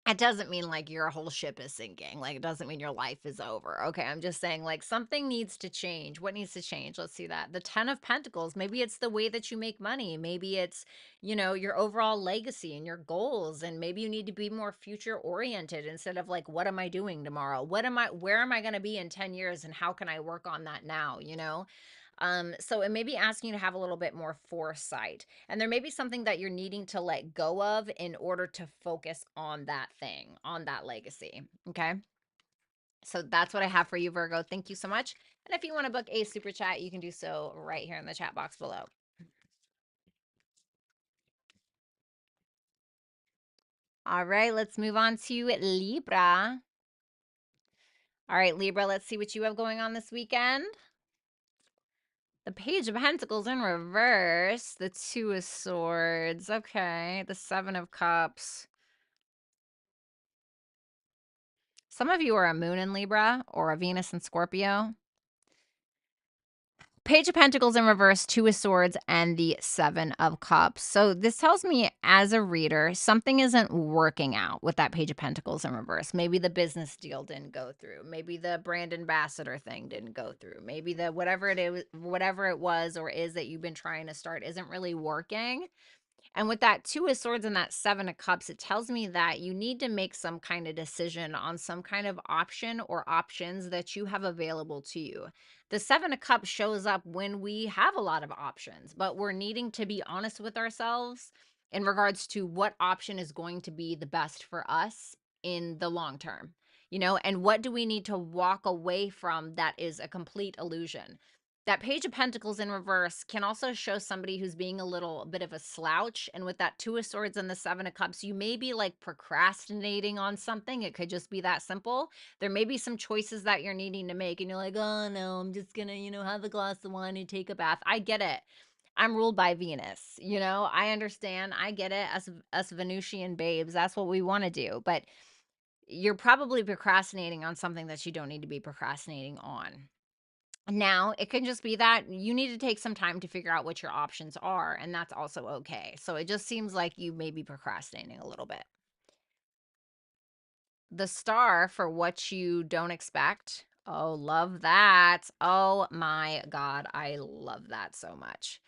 it doesn't mean like your whole ship is sinking. Like, it doesn't mean your life is over. Okay. I'm just saying, like, something needs to change. What needs to change? Let's see that. The 10 of Pentacles. Maybe it's the way that you make money. Maybe it's, you know, your overall legacy and your goals. And maybe you need to be more future oriented instead of like, what am I doing tomorrow? Where am I going to be in 10 years? And how can I work on that now? You know? So it may be asking you to have a little bit more foresight. And there may be something that you're needing to let go of in order to focus on that thing, on that legacy. Okay. So that's what I have for you, Virgo. Thank you so much. And if you want to book a super chat, you can do so right here in the chat box below. All right, let's move on to Libra. All right, Libra, let's see what you have going on this weekend. The Page of Pentacles in reverse. The Two of Swords. Okay. The Seven of Cups. Some of you are a Moon in Libra or a Venus in Scorpio. Page of Pentacles in reverse, Two of Swords, and the Seven of Cups. So this tells me as a reader, something isn't working out with that Page of Pentacles in reverse. Maybe the business deal didn't go through. Maybe the brand ambassador thing didn't go through. Maybe the whatever it was or is that you've been trying to start isn't really working. And with that Two of Swords and that Seven of Cups, it tells me that you need to make some kind of decision on some kind of option or options that you have available to you. The Seven of Cups shows up when we have a lot of options, but we're needing to be honest with ourselves in regards to what option is going to be the best for us in the long term, you know, and what do we need to walk away from that is a complete illusion. That Page of Pentacles in reverse can also show somebody who's being a little bit of a slouch. And with that Two of Swords and the Seven of Cups, you may be like procrastinating on something. It could just be that simple. There may be some choices that you're needing to make and you're like, oh no, I'm just gonna, you know, have a glass of wine and take a bath. I get it. I'm ruled by Venus, you know, I understand. I get it. Us Venusian babes, that's what we want to do. But you're probably procrastinating on something that you don't need to be procrastinating on. Now, it can just be that you need to take some time to figure out what your options are, and that's also okay. So it just seems like you may be procrastinating a little bit. The star for what you don't expect. Oh, love that. Oh my God. I love that so much.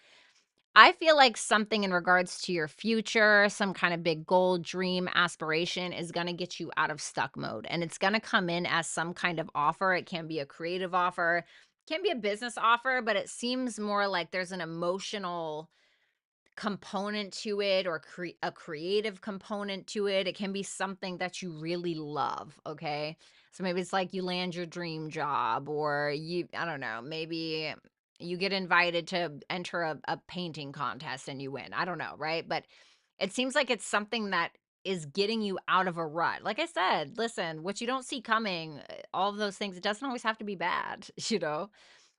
I feel like something in regards to your future, some kind of big goal, dream, aspiration is going to get you out of stuck mode. And it's going to come in as some kind of offer. It can be a creative offer, can be a business offer, but it seems more like there's an emotional component to it or a creative component to it. It can be something that you really love, okay? So maybe it's like you land your dream job or I don't know, maybe you get invited to enter a painting contest and you win. I don't know, right? But it seems like it's something that is getting you out of a rut. Like I said, listen, what you don't see coming, all of those things, it doesn't always have to be bad, you know?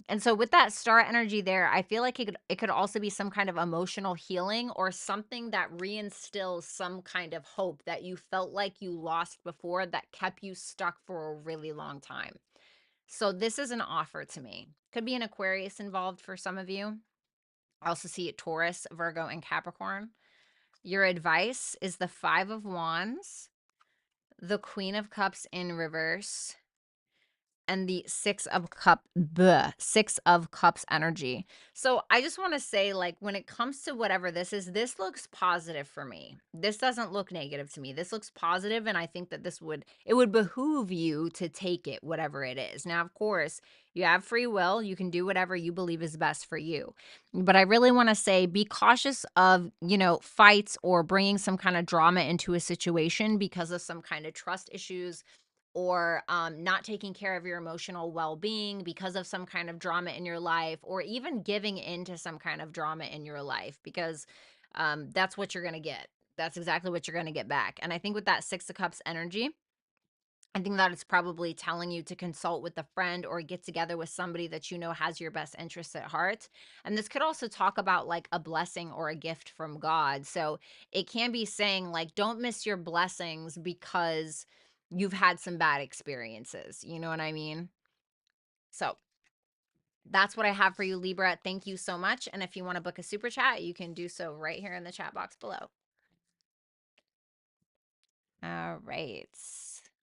And so with that star energy there, I feel like it could also be some kind of emotional healing or something that reinstills some kind of hope that you felt like you lost before that kept you stuck for a really long time. So this is an offer to me. Could be an Aquarius involved for some of you. I also see it Taurus, Virgo, and Capricorn. Your advice is the Five of Wands, the Queen of Cups in reverse, and the Six of Cups energy. So I just want to say, like, when it comes to whatever this is, this looks positive for me. This doesn't look negative to me. This looks positive, and I think that it would behoove you to take it, whatever it is. Now, of course, you have free will. You can do whatever you believe is best for you. But I really want to say, be cautious of, fights or bringing some kind of drama into a situation because of some kind of trust issues, or not taking care of your emotional well-being because of some kind of drama in your life, or even giving into some kind of drama in your life, because that's what you're going to get. That's exactly what you're going to get back. And I think with that Six of Cups energy, I think that it's probably telling you to consult with a friend or get together with somebody that you know has your best interests at heart. And this could also talk about like a blessing or a gift from God. So it can be saying, like, don't miss your blessings because you've had some bad experiences. You know what I mean? So that's what I have for you, Libra. Thank you so much. And if you want to book a super chat, you can do so right here in the chat box below. All right.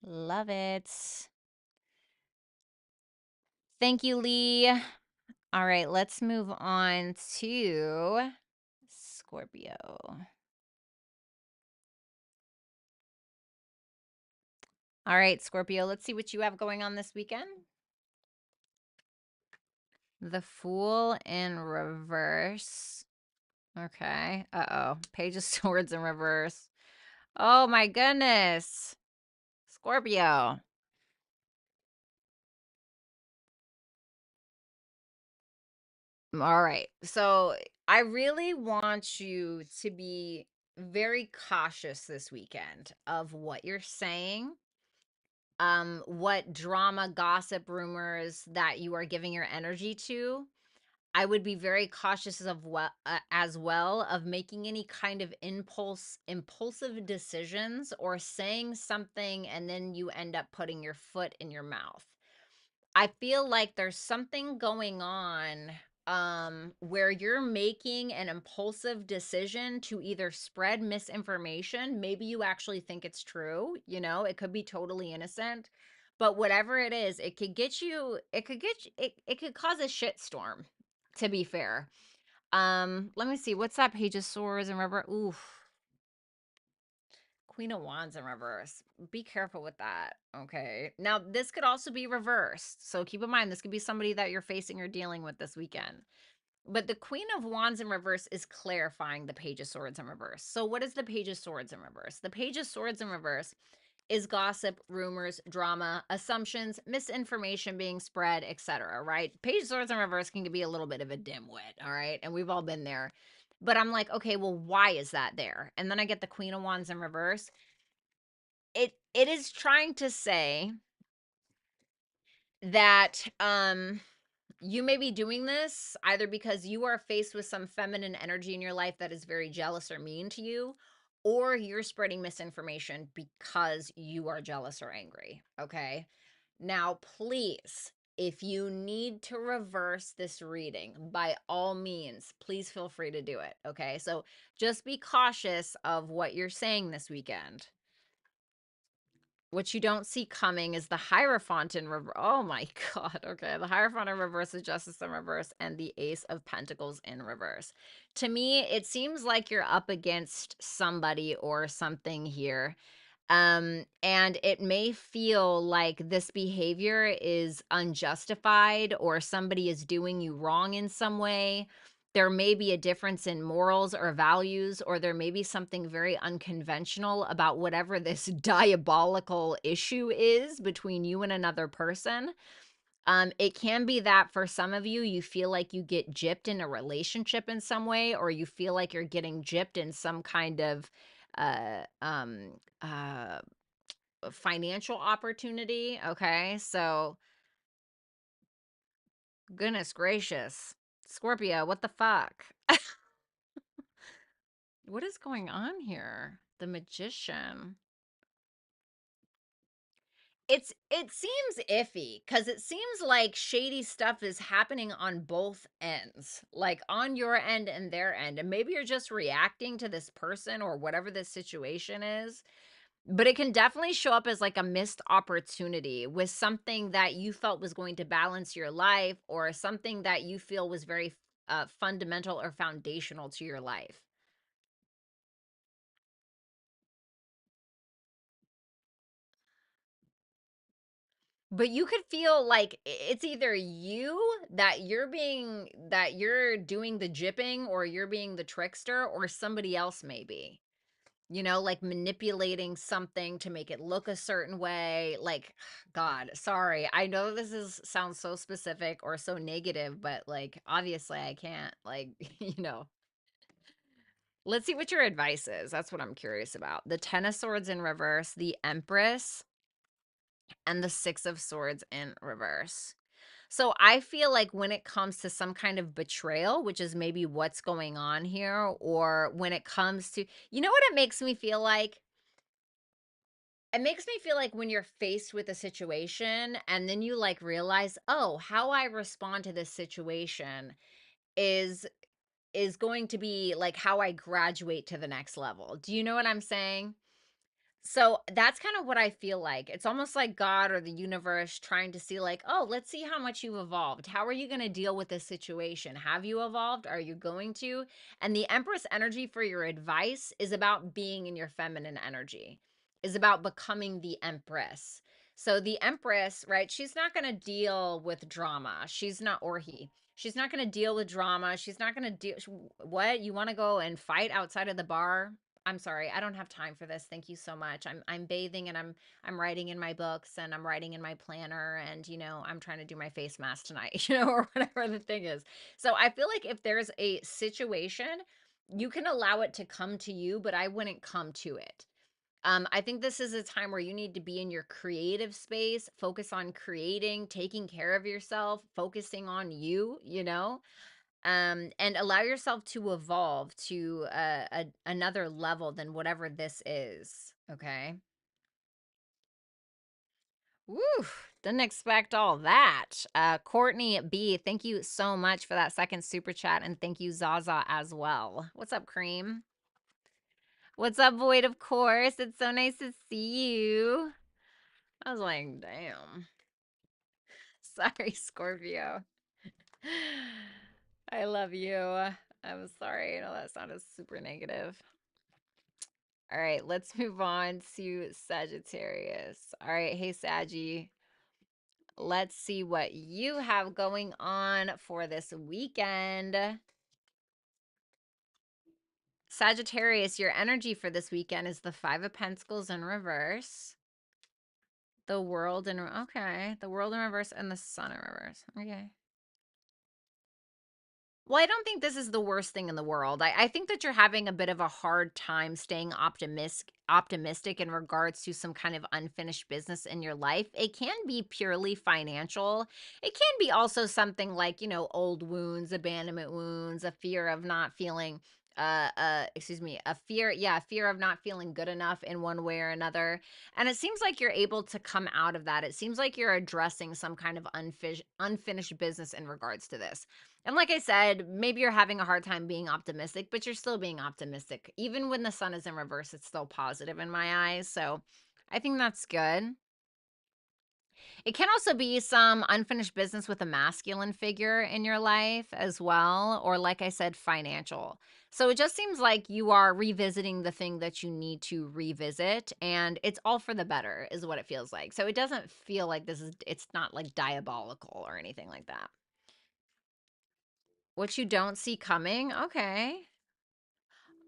Love it. Thank you, Lee. All right, let's move on to Scorpio. All right, Scorpio, let's see what you have going on this weekend. The Fool in reverse. Okay. Uh-oh. Page of Swords in reverse. Oh, my goodness. Scorpio. All right. So I really want you to be very cautious this weekend of what you're saying, what drama, gossip, rumors that you are giving your energy to. I would be very cautious of what as well of making any kind of impulsive decisions, or saying something and then you end up putting your foot in your mouth. I feel like there's something going on where you're making an impulsive decision to either spread misinformation. Maybe you actually think it's true, it could be totally innocent, but whatever it is, it could cause a shitstorm, to be fair. Let me see, what's that Page of Swords and rubber. Oof. Queen of Wands in reverse. Be careful with that. Okay. Now, this could also be reversed. So keep in mind, this could be somebody that you're facing or dealing with this weekend. But the Queen of Wands in reverse is clarifying the Page of Swords in reverse. So what is the Page of Swords in reverse? The Page of Swords in reverse is gossip, rumors, drama, assumptions, misinformation being spread, etc. Right? Page of Swords in reverse can be a little bit of a dimwit, all right? And we've all been there. But I'm like, okay, well, why is that there? And then I get the Queen of Wands in reverse. It is trying to say that you may be doing this either because you are faced with some feminine energy in your life that is very jealous or mean to you, or you're spreading misinformation because you are jealous or angry. Okay. Now, please, if you need to reverse this reading, by all means, please feel free to do it. Okay. So just be cautious of what you're saying this weekend. What you don't see coming is the Hierophant in reverse. Oh my God. Okay. The Hierophant in reverse is Justice in reverse, and the Ace of Pentacles in reverse. To me, it seems like you're up against somebody or something here. And it may feel like this behavior is unjustified, or somebody is doing you wrong in some way. There may be a difference in morals or values, or there may be something very unconventional about whatever this diabolical issue is between you and another person. It can be that for some of you, you feel like you get gypped in a relationship in some way, or you feel like you're getting gypped in some kind of uh um uh financial opportunity. Okay. So goodness gracious. Scorpio, what the fuck? What is going on here? The Magician. It seems iffy because it seems like shady stuff is happening on both ends, like on your end and their end. And maybe you're just reacting to this person or whatever this situation is. But it can definitely show up as like a missed opportunity with something that you felt was going to balance your life, or something that you feel was very fundamental or foundational to your life. But you could feel like it's either you, that you're doing the gypping, or you're being the trickster, or somebody else maybe. Like manipulating something to make it look a certain way. Like, God, sorry. I know this is sounds so specific or so negative, but like obviously I can't like, let's see what your advice is. That's what I'm curious about. The 10 of Swords in reverse, the Empress, and the 6 of Swords in reverse. So I feel like when it comes to some kind of betrayal, which is maybe what's going on here, or when it comes to, what it makes me feel like? It makes me feel like when you're faced with a situation and then you like realize, oh, how I respond to this situation is going to be like how I graduate to the next level. Do you know what I'm saying? So that's kind of what I feel like. It's almost like God or the universe trying to see, like, oh, let's see how much you've evolved. How are you going to deal with this situation? Have you evolved? Are you going to? And the Empress energy for your advice is about being in your feminine energy, is about becoming the Empress. So the Empress, right? She's not going to deal with drama. She's not, or he. She's not going to deal with drama. She's not going to deal. What? You want to go and fight outside of the bar? I'm sorry, I don't have time for this. Thank you so much. I'm bathing, and I'm writing in my books, and I'm writing in my planner, and I'm trying to do my face mask tonight, or whatever the thing is. So I feel like if there's a situation, you can allow it to come to you, but I wouldn't come to it. I think this is a time where you need to be in your creative space, focus on creating, taking care of yourself, focusing on you, and allow yourself to evolve to another level than whatever this is. Okay. Woo. Didn't expect all that. Courtney B, thank you so much for that second super chat. And thank you, Zaza, as well. What's up, Cream? What's up, Void? Of course. It's so nice to see you. I was like, damn. Sorry, Scorpio. I love you. I'm sorry. I know that sounded super negative. All right, let's move on to Sagittarius. All right, hey Saggy, let's see what you have going on for this weekend. Sagittarius, your energy for this weekend is the 5 of Pentacles in reverse, the World in, okay, the World in reverse, and the Sun in reverse. Okay. Well, I don't think this is the worst thing in the world. I think that you're having a bit of a hard time staying optimistic in regards to some kind of unfinished business in your life. It can be purely financial. It can be also something like, old wounds, abandonment wounds, a fear of not feeling excuse me, fear of not feeling good enough in one way or another. And it seems like you're able to come out of that. It seems like you're addressing some kind of unfinished business in regards to this. And like I said, maybe you're having a hard time being optimistic, but you're still being optimistic. Even when the sun is in reverse, it's still positive in my eyes. So I think that's good. It can also be some unfinished business with a masculine figure in your life as well, or like I said, financial. So it just seems like you are revisiting the thing that you need to revisit, and it's all for the better, is what it feels like. So it doesn't feel like it's not like diabolical or anything like that. What you don't see coming? Okay.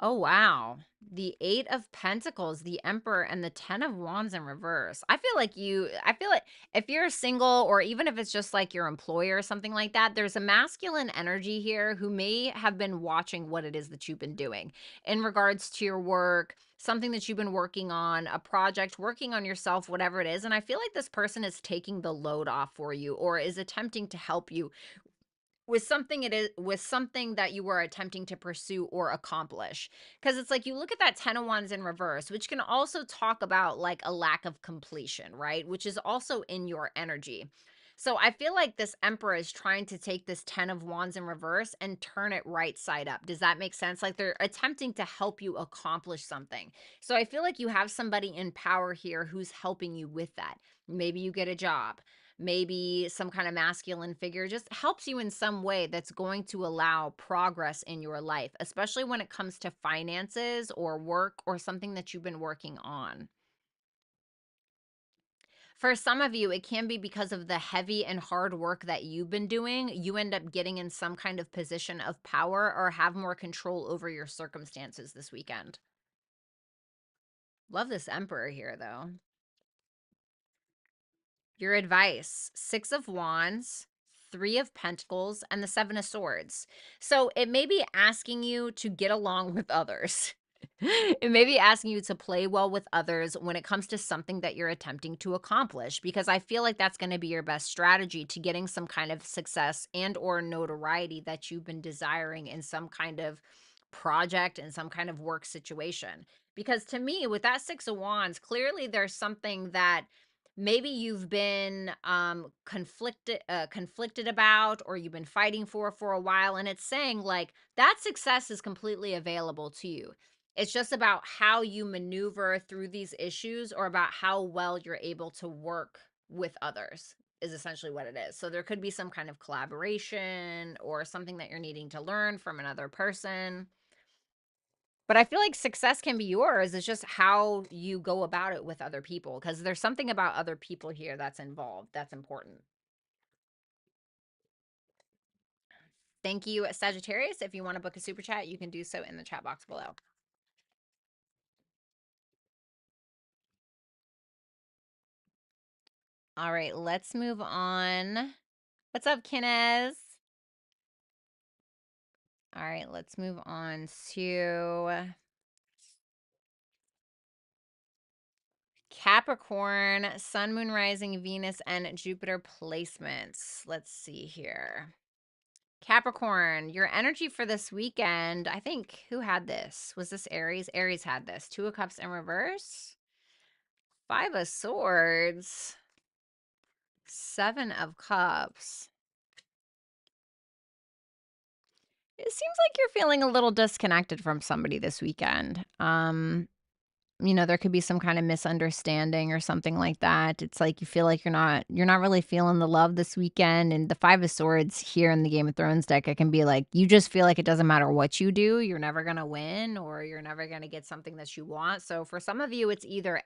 Oh, wow. The 8 of Pentacles, the Emperor, and the 10 of Wands in reverse. I feel like if you're single, or even if it's just like your employer or something like that, there's a masculine energy here who may have been watching what it is that you've been doing in regards to your work, something that you've been working on, a project, working on yourself, whatever it is. And I feel like this person is taking the load off for you, or is attempting to help you with something that you were attempting to pursue or accomplish. Because it's like you look at that 10 of Wands in reverse, which can also talk about like a lack of completion, right? Which is also in your energy. So I feel like this Emperor is trying to take this 10 of Wands in reverse and turn it right side up. Does that make sense? Like they're attempting to help you accomplish something. So I feel like you have somebody in power here who's helping you with that. Maybe you get a job. Maybe some kind of masculine figure just helps you in some way that's going to allow progress in your life, especially when it comes to finances or work or something that you've been working on. For some of you, it can be because of the heavy and hard work that you've been doing. You end up getting in some kind of position of power or have more control over your circumstances this weekend. Love this Emperor here, though. Your advice: 6 of Wands, 3 of Pentacles, and the 7 of Swords. So it may be asking you to get along with others. It may be asking you to play well with others when it comes to something that you're attempting to accomplish, because I feel like that's going to be your best strategy to getting some kind of success and or notoriety that you've been desiring in some kind of project and some kind of work situation. Because to me, with that 6 of Wands, clearly there's something that maybe you've been conflicted about, or you've been fighting for a while, and it's saying like that success is completely available to you. It's just about how you maneuver through these issues, or about how well you're able to work with others, is essentially what it is. So there could be some kind of collaboration or something that you're needing to learn from another person. But I feel like success can be yours. It's just how you go about it with other people, because there's something about other people here that's involved that's important. Thank you, Sagittarius. If you want to book a super chat, you can do so in the chat box below. All right, let's move on. What's up, Kenneth? All right, let's move on to Capricorn, Sun, Moon, Rising, Venus, and Jupiter placements. Let's see here. Capricorn, your energy for this weekend, I think, who had this? Was this Aries? Aries had this. 2 of Cups in reverse, 5 of Swords, 7 of Cups. It seems like you're feeling a little disconnected from somebody this weekend. There could be some kind of misunderstanding or something like that. It's like you feel like you're not really feeling the love this weekend. And the 5 of Swords here in the Game of Thrones deck, it can be like you just feel like it doesn't matter what you do, you're never gonna win, or you're never gonna get something that you want. So for some of you, it's either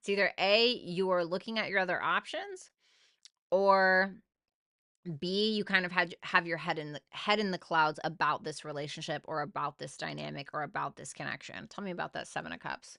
you are looking at your other options, or B, you kind of have your head in the clouds about this relationship, or about this dynamic, or about this connection. Tell me about that 7 of Cups.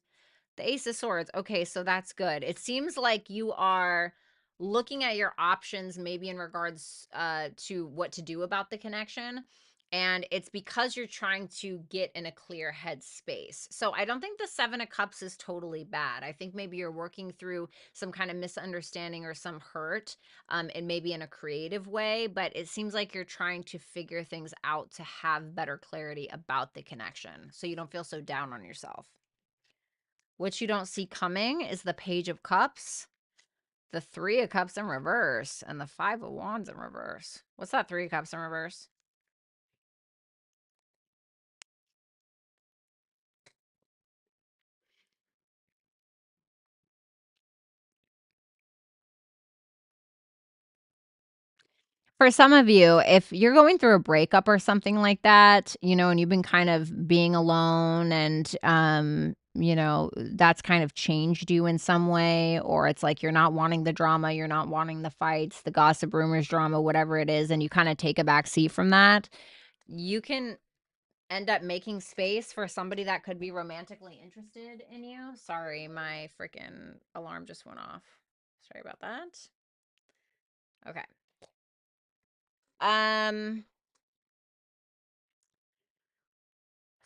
The Ace of Swords. Okay, so that's good. It seems like you are looking at your options, maybe in regards to what to do about the connection. And it's because you're trying to get in a clear head space. So I don't think the 7 of Cups is totally bad. I think maybe you're working through some kind of misunderstanding or some hurt, and maybe in a creative way. But it seems like you're trying to figure things out to have better clarity about the connection, so you don't feel so down on yourself. What you don't see coming is the Page of Cups, the 3 of Cups in reverse, and the 5 of Wands in reverse. What's that 3 of Cups in reverse? For some of you, if you're going through a breakup or something like that, and you've been kind of being alone, and that's kind of changed you in some way, or it's like you're not wanting the drama, you're not wanting the fights, the gossip, rumors, drama, whatever it is, and you kind of take a back seat from that, you can end up making space for somebody that could be romantically interested in you. Sorry, my freaking alarm just went off. Sorry about that. Okay.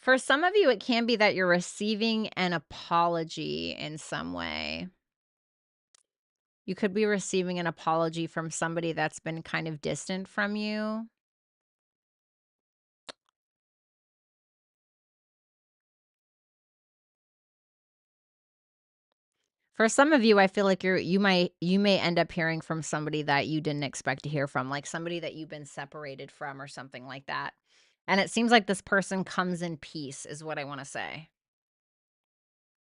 For some of you, it can be that you're receiving an apology in some way. You could be receiving an apology from somebody that's been kind of distant from you. For some of you, I feel like you may end up hearing from somebody that you didn't expect to hear from, like somebody that you've been separated from or something like that. And it seems like this person comes in peace is what I want to say,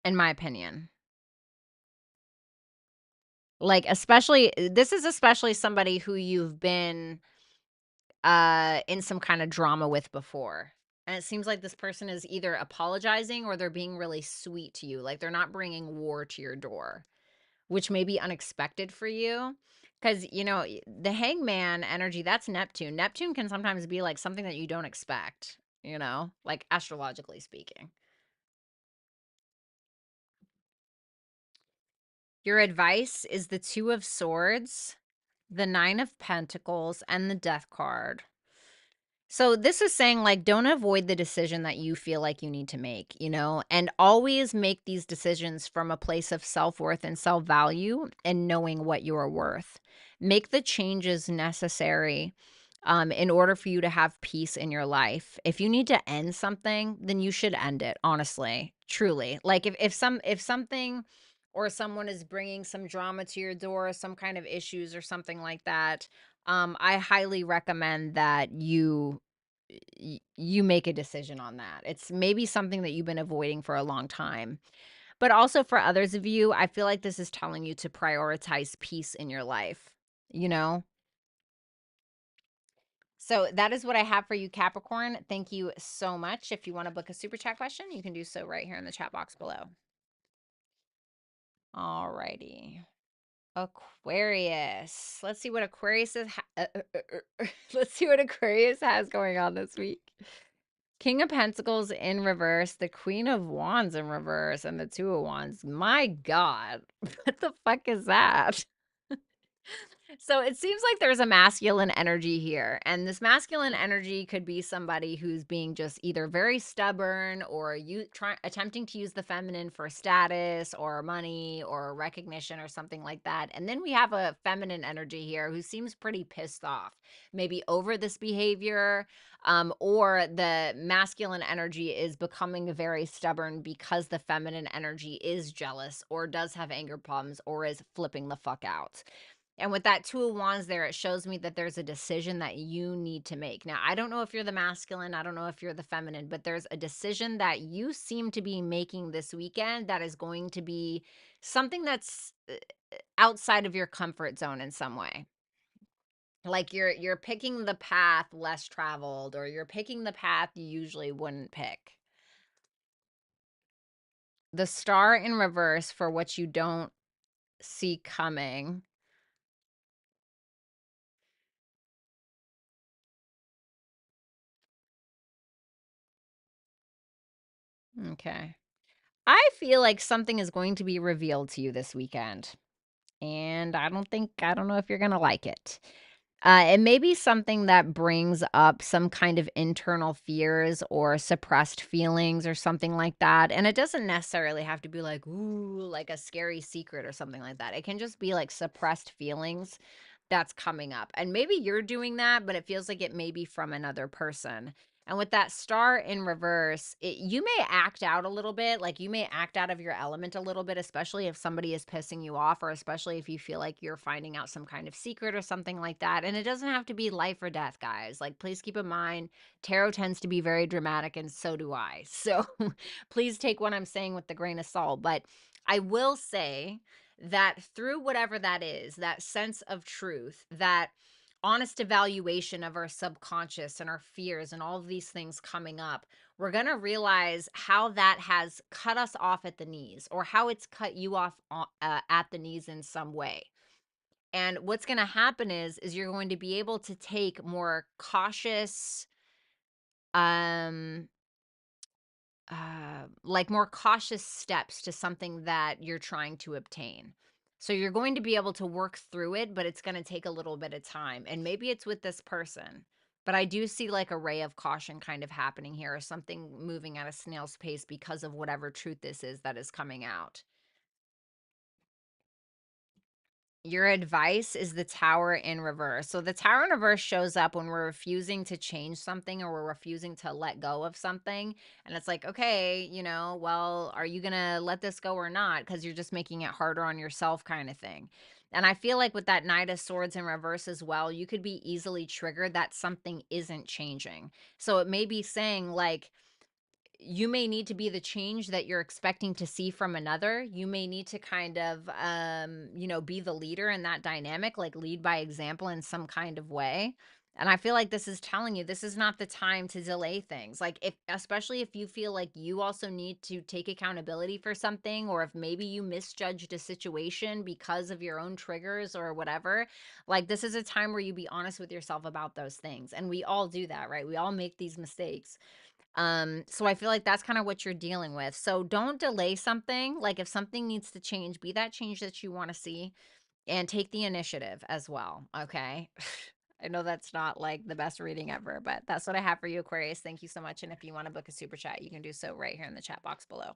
in my opinion. Like especially this is especially somebody who you've been in some kind of drama with before. And it seems like this person is either apologizing or they're being really sweet to you. Like they're not bringing war to your door, which may be unexpected for you. Because, the hangman energy, that's Neptune. Neptune can sometimes be like something that you don't expect, like astrologically speaking. Your advice is the Two of Swords, the Nine of Pentacles, and the Death card. So this is saying like don't avoid the decision that you feel like you need to make, and always make these decisions from a place of self-worth and self-value and knowing what you are worth. Make the changes necessary in order for you to have peace in your life. If you need to end something, then you should end it, honestly, truly. Like if something or someone is bringing some drama to your door, some kind of issues or something like that, I highly recommend that you make a decision on that. It's maybe something that you've been avoiding for a long time. But also for others of you, I feel like this is telling you to prioritize peace in your life, you know? So that is what I have for you, Capricorn. Thank you so much. If you want to book a super chat question, you can do so right here in the chat box below. All righty. Aquarius. Let's see what Aquarius is. Let's see what Aquarius has going on this week. King of Pentacles in reverse, the Queen of Wands in reverse, and the Two of Wands. My God, what the fuck is that? So it seems like there's a masculine energy here. And this masculine energy could be somebody who's being just either very stubborn or attempting to use the feminine for status or money or recognition or something like that. And then we have a feminine energy here who seems pretty pissed off, maybe over this behavior, or the masculine energy is becoming very stubborn because the feminine energy is jealous or does have anger problems or is flipping the fuck out. And with that Two of Wands there, it shows me that there's a decision that you need to make. Now, I don't know if you're the masculine, I don't know if you're the feminine, but there's a decision that you seem to be making this weekend that is going to be something that's outside of your comfort zone in some way. Like you're picking the path less traveled, or you're picking the path you usually wouldn't pick. The Star in reverse for what you don't see coming. Okay. I feel like something is going to be revealed to you this weekend, and I don't know if you're gonna like it. It may be something that brings up some kind of internal fears or suppressed feelings or something like that, and it doesn't necessarily have to be like, ooh, like a scary secret or something like that. It can just be like suppressed feelings that's coming up, and maybe you're doing that, but it feels like it may be from another person. And with that Star in reverse, you may act out a little bit, like you may act out of your element a little bit, especially if somebody is pissing you off, or especially if you feel like you're finding out some kind of secret or something like that. And it doesn't have to be life or death, guys. Like, please keep in mind, tarot tends to be very dramatic, and so do I. So please take what I'm saying with a grain of salt. But I will say that through whatever that is, that sense of truth, that honest evaluation of our subconscious and our fears and all of these things coming up, we're going to realize how that has cut us off at the knees, or how it's cut you off at the knees in some way. And what's going to happen is you're going to be able to take more cautious, um like more cautious steps to something that you're trying to obtain. So you're going to be able to work through it, but it's going to take a little bit of time. And maybe it's with this person. But I do see like a ray of caution kind of happening here, or something moving at a snail's pace because of whatever truth this is that is coming out. Your advice is the Tower in reverse. So the Tower in reverse shows up when we're refusing to change something or we're refusing to let go of something. And it's like, okay, well, are you going to let this go or not? Because you're just making it harder on yourself, kind of thing. And I feel like with that Knight of Swords in reverse as well, you could be easily triggered that something isn't changing. So it may be saying, like, you may need to be the change that you're expecting to see from another. You may need to kind of, be the leader in that dynamic, like lead by example in some kind of way. And I feel like this is telling you this is not the time to delay things. Like, especially if you feel like you also need to take accountability for something, or if maybe you misjudged a situation because of your own triggers or whatever, like this is a time where you be honest with yourself about those things. And we all do that, right? We all make these mistakes. So I feel like that's kind of what you're dealing with. So don't delay something. Like if something needs to change, be that change that you want to see and take the initiative as well. Okay. I know that's not like the best reading ever, but that's what I have for you, Aquarius. Thank you so much. And if you want to book a super chat, you can do so right here in the chat box below.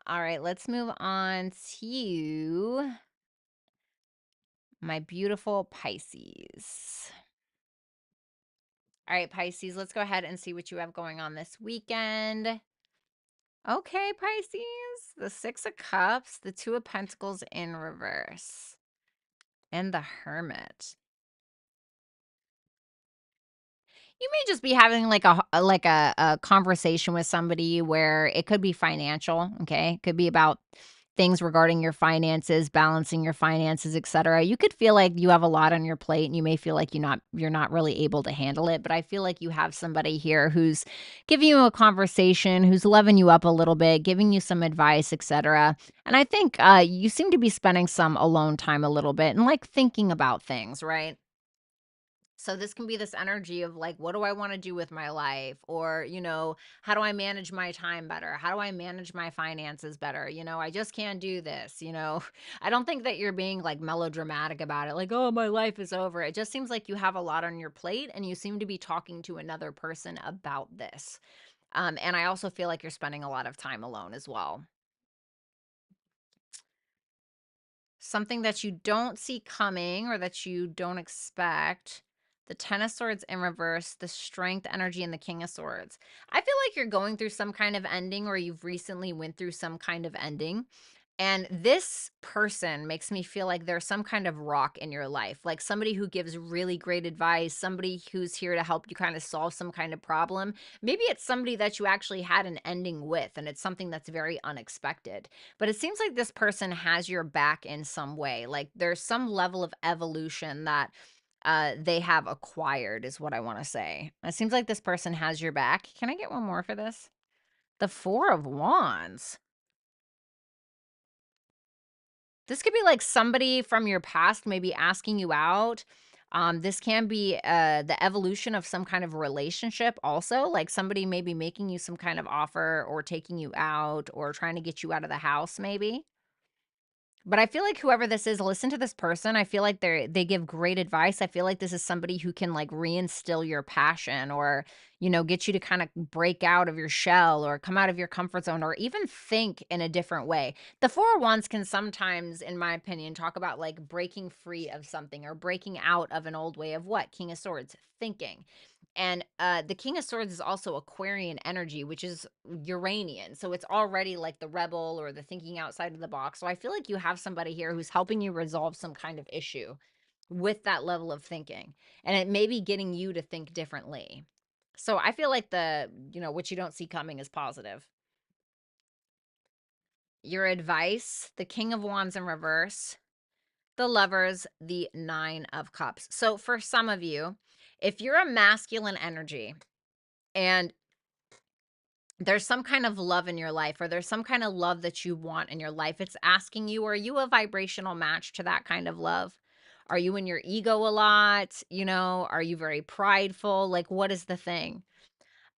All right, let's move on to my beautiful Pisces. All right, Pisces, let's go ahead and see what you have going on this weekend. Okay, Pisces, the Six of Cups, the Two of Pentacles in reverse, and the Hermit. You may just be having like a conversation with somebody where it could be financial, okay? It could be about things regarding your finances, balancing your finances, etc. You could feel like you have a lot on your plate and you may feel like you're not really able to handle it, but I feel like you have somebody here who's giving you a conversation, who's loving you up a little bit, giving you some advice, etc. And I think you seem to be spending some alone time a little bit and like thinking about things, right? So this can be this energy of like, what do I want to do with my life? Or, how do I manage my time better? How do I manage my finances better? I just can't do this. I don't think that you're being like melodramatic about it. Like, oh, my life is over. It just seems like you have a lot on your plate and you seem to be talking to another person about this. And I also feel like you're spending a lot of time alone as well. Something that you don't see coming or that you don't expect. The Ten of Swords in reverse, the Strength energy, and the King of Swords. I feel like you're going through some kind of ending or you've recently went through some kind of ending. And this person makes me feel like there's some kind of rock in your life, like somebody who gives really great advice, somebody who's here to help you kind of solve some kind of problem. Maybe it's somebody that you actually had an ending with, and it's something that's very unexpected. But it seems like this person has your back in some way. Like there's some level of evolution that they have acquired, is what I want to say. It seems like this person has your back. Can I get one more for this? The Four of Wands. This could be like somebody from your past maybe asking you out. This can be the evolution of some kind of relationship also, like somebody maybe making you some kind of offer or taking you out or trying to get you out of the house maybe. But I feel like whoever this is, listen to this person. I feel like they give great advice. I feel like this is somebody who can like reinstill your passion or, get you to kind of break out of your shell or come out of your comfort zone or even think in a different way. The Four of Wands can sometimes, in my opinion, talk about like breaking free of something or breaking out of an old way of what? King of Swords, thinking. And the King of Swords is also Aquarian energy, which is Uranian. So it's already like the rebel or the thinking outside of the box. So I feel like you have somebody here who's helping you resolve some kind of issue with that level of thinking. And it may be getting you to think differently. So I feel like what you don't see coming is positive. Your advice, the King of Wands in reverse, the Lovers, the Nine of Cups. So for some of you, if you're a masculine energy, and there's some kind of love in your life or there's some kind of love that you want in your life, it's asking you, are you a vibrational match to that kind of love? Are you in your ego a lot? Are you very prideful? Like, what is the thing?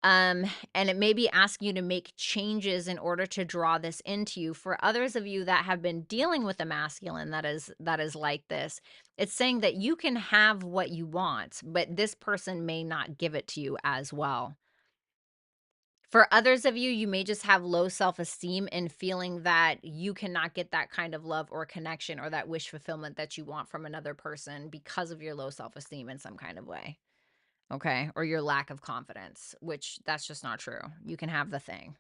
And it may be asking you to make changes in order to draw this into you. For others of you that have been dealing with a masculine that is like this, it's saying that you can have what you want, but this person may not give it to you as well. For others of you, you may just have low self-esteem and feeling that you cannot get that kind of love or connection or that wish fulfillment that you want from another person because of your low self-esteem in some kind of way. Okay? Or your lack of confidence, which that's just not true. You can have the thing.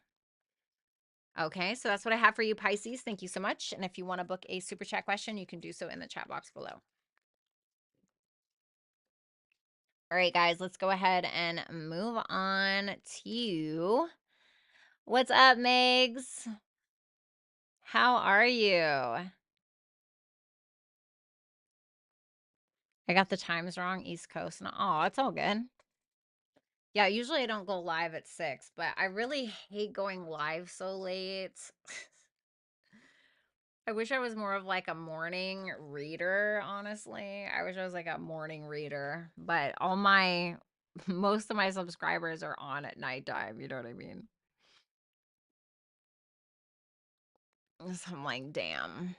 Okay, so that's what I have for you, Pisces. Thank you so much. And if you want to book a super chat question, you can do so in the chat box below. All right, guys, let's go ahead and move on to what's up, Megs? How are you? I got the times wrong, East Coast. Oh, it's all good. Yeah, usually I don't go live at 6, but I really hate going live so late. I wish I was more of like a morning reader, honestly. I wish I was like a morning reader, but most of my subscribers are on at nighttime. You know what I mean? So I'm like, damn.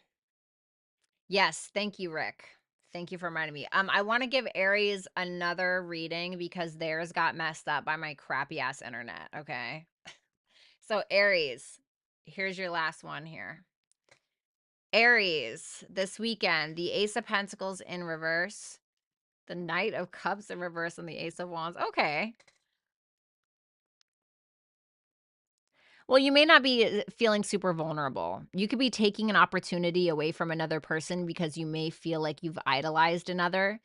Yes, thank you, Rick. Thank you for reminding me. I want to give Aries another reading because theirs got messed up by my crappy ass internet. Okay. So Aries, here's your last one here. Aries, this weekend, the Ace of Pentacles in reverse, the Knight of Cups in reverse, and the Ace of Wands. Okay. Well, you may not be feeling super vulnerable. You could be taking an opportunity away from another person because you may feel like you've idolized another.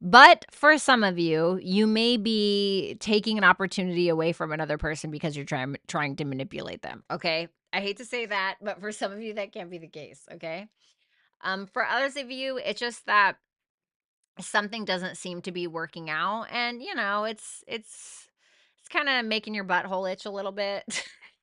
But for some of you, you may be taking an opportunity away from another person because you're trying to manipulate them. Okay. I hate to say that, but for some of you, that can't be the case. Okay. For others of you, it's just that something doesn't seem to be working out, and it's kind of making your butthole itch a little bit.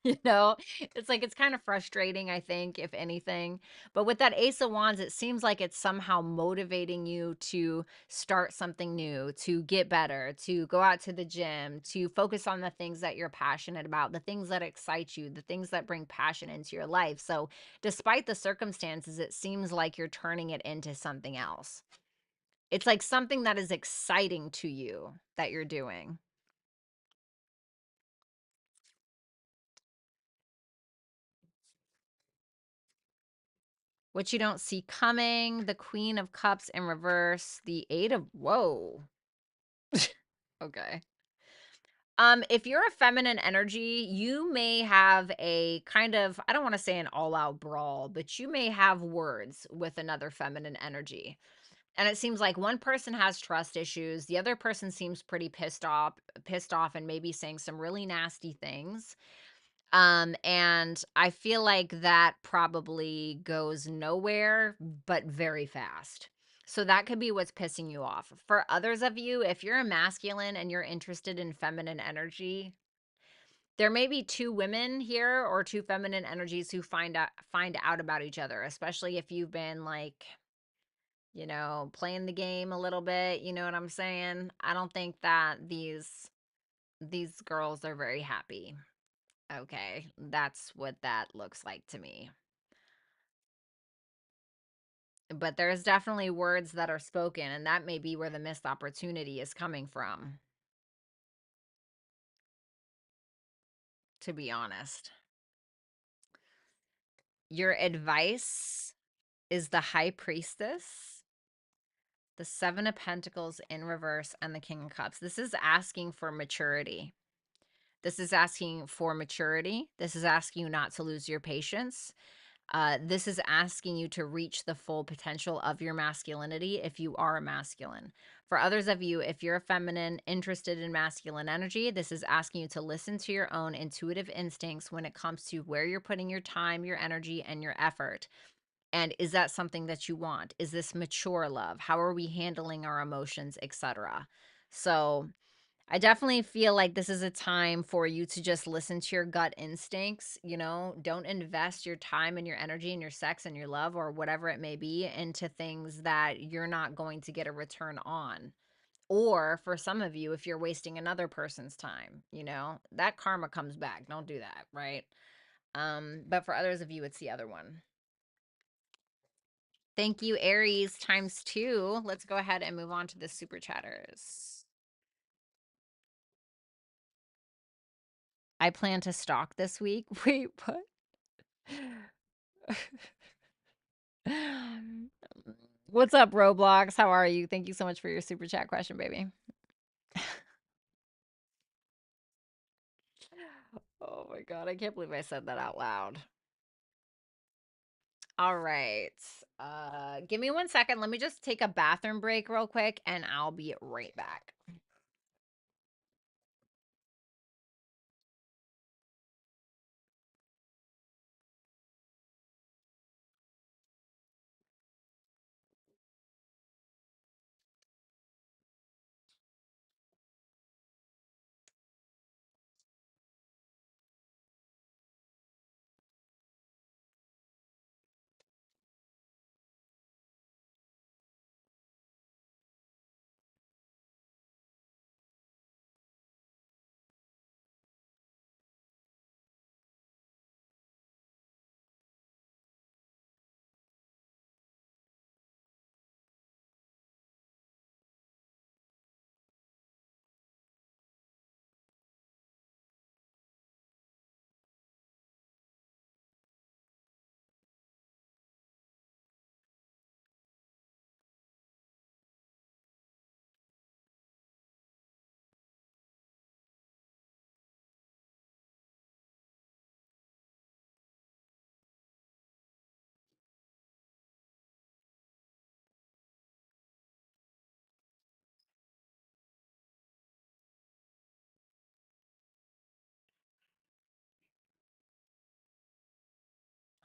It's like it's kind of frustrating, I think, if anything. But with that Ace of Wands, it seems like it's somehow motivating you to start something new, to get better, to go out to the gym, to focus on the things that you're passionate about, the things that excite you, the things that bring passion into your life. So despite the circumstances, it seems like you're turning it into something else. It's like something that is exciting to you that you're doing. What you don't see coming, the Queen of Cups in reverse, the Eight of, whoa. Okay. If you're a feminine energy, you may have a kind of, I don't want to say an all-out brawl, but you may have words with another feminine energy. And it seems like one person has trust issues, the other person seems pretty pissed off and maybe saying some really nasty things. And I feel like that probably goes nowhere, but very fast. So that could be what's pissing you off. For others of you, if you're a masculine and you're interested in feminine energy, there may be two women here or two feminine energies who find out about each other, especially if you've been like, playing the game a little bit, you know what I'm saying? I don't think that these girls are very happy. Okay, that's what that looks like to me. But there's definitely words that are spoken, and that may be where the missed opportunity is coming from, to be honest. Your advice is the High Priestess, the Seven of Pentacles in reverse, and the King of Cups. This is asking for maturity. This is asking for maturity. This is asking you not to lose your patience. This is asking you to reach the full potential of your masculinity if you are a masculine. For others of you, if you're a feminine interested in masculine energy, this is asking you to listen to your own intuitive instincts when it comes to where you're putting your time, your energy, and your effort. And is that something that you want? Is this mature love? How are we handling our emotions, etc.? So I definitely feel like this is a time for you to just listen to your gut instincts. Don't invest your time and your energy and your sex and your love or whatever it may be into things that you're not going to get a return on. Or for some of you, if you're wasting another person's time, that karma comes back. Don't do that, right? But for others of you, it's the other one. Thank you, Aries times 2. Let's go ahead and move on to the super chatters. I plan to stalk this week. Wait, what? What's up, Roblox? How are you? Thank you so much for your super chat question, baby. Oh my God, I can't believe I said that out loud. All right. Give me 1 second. Let me just take a bathroom break real quick and I'll be right back.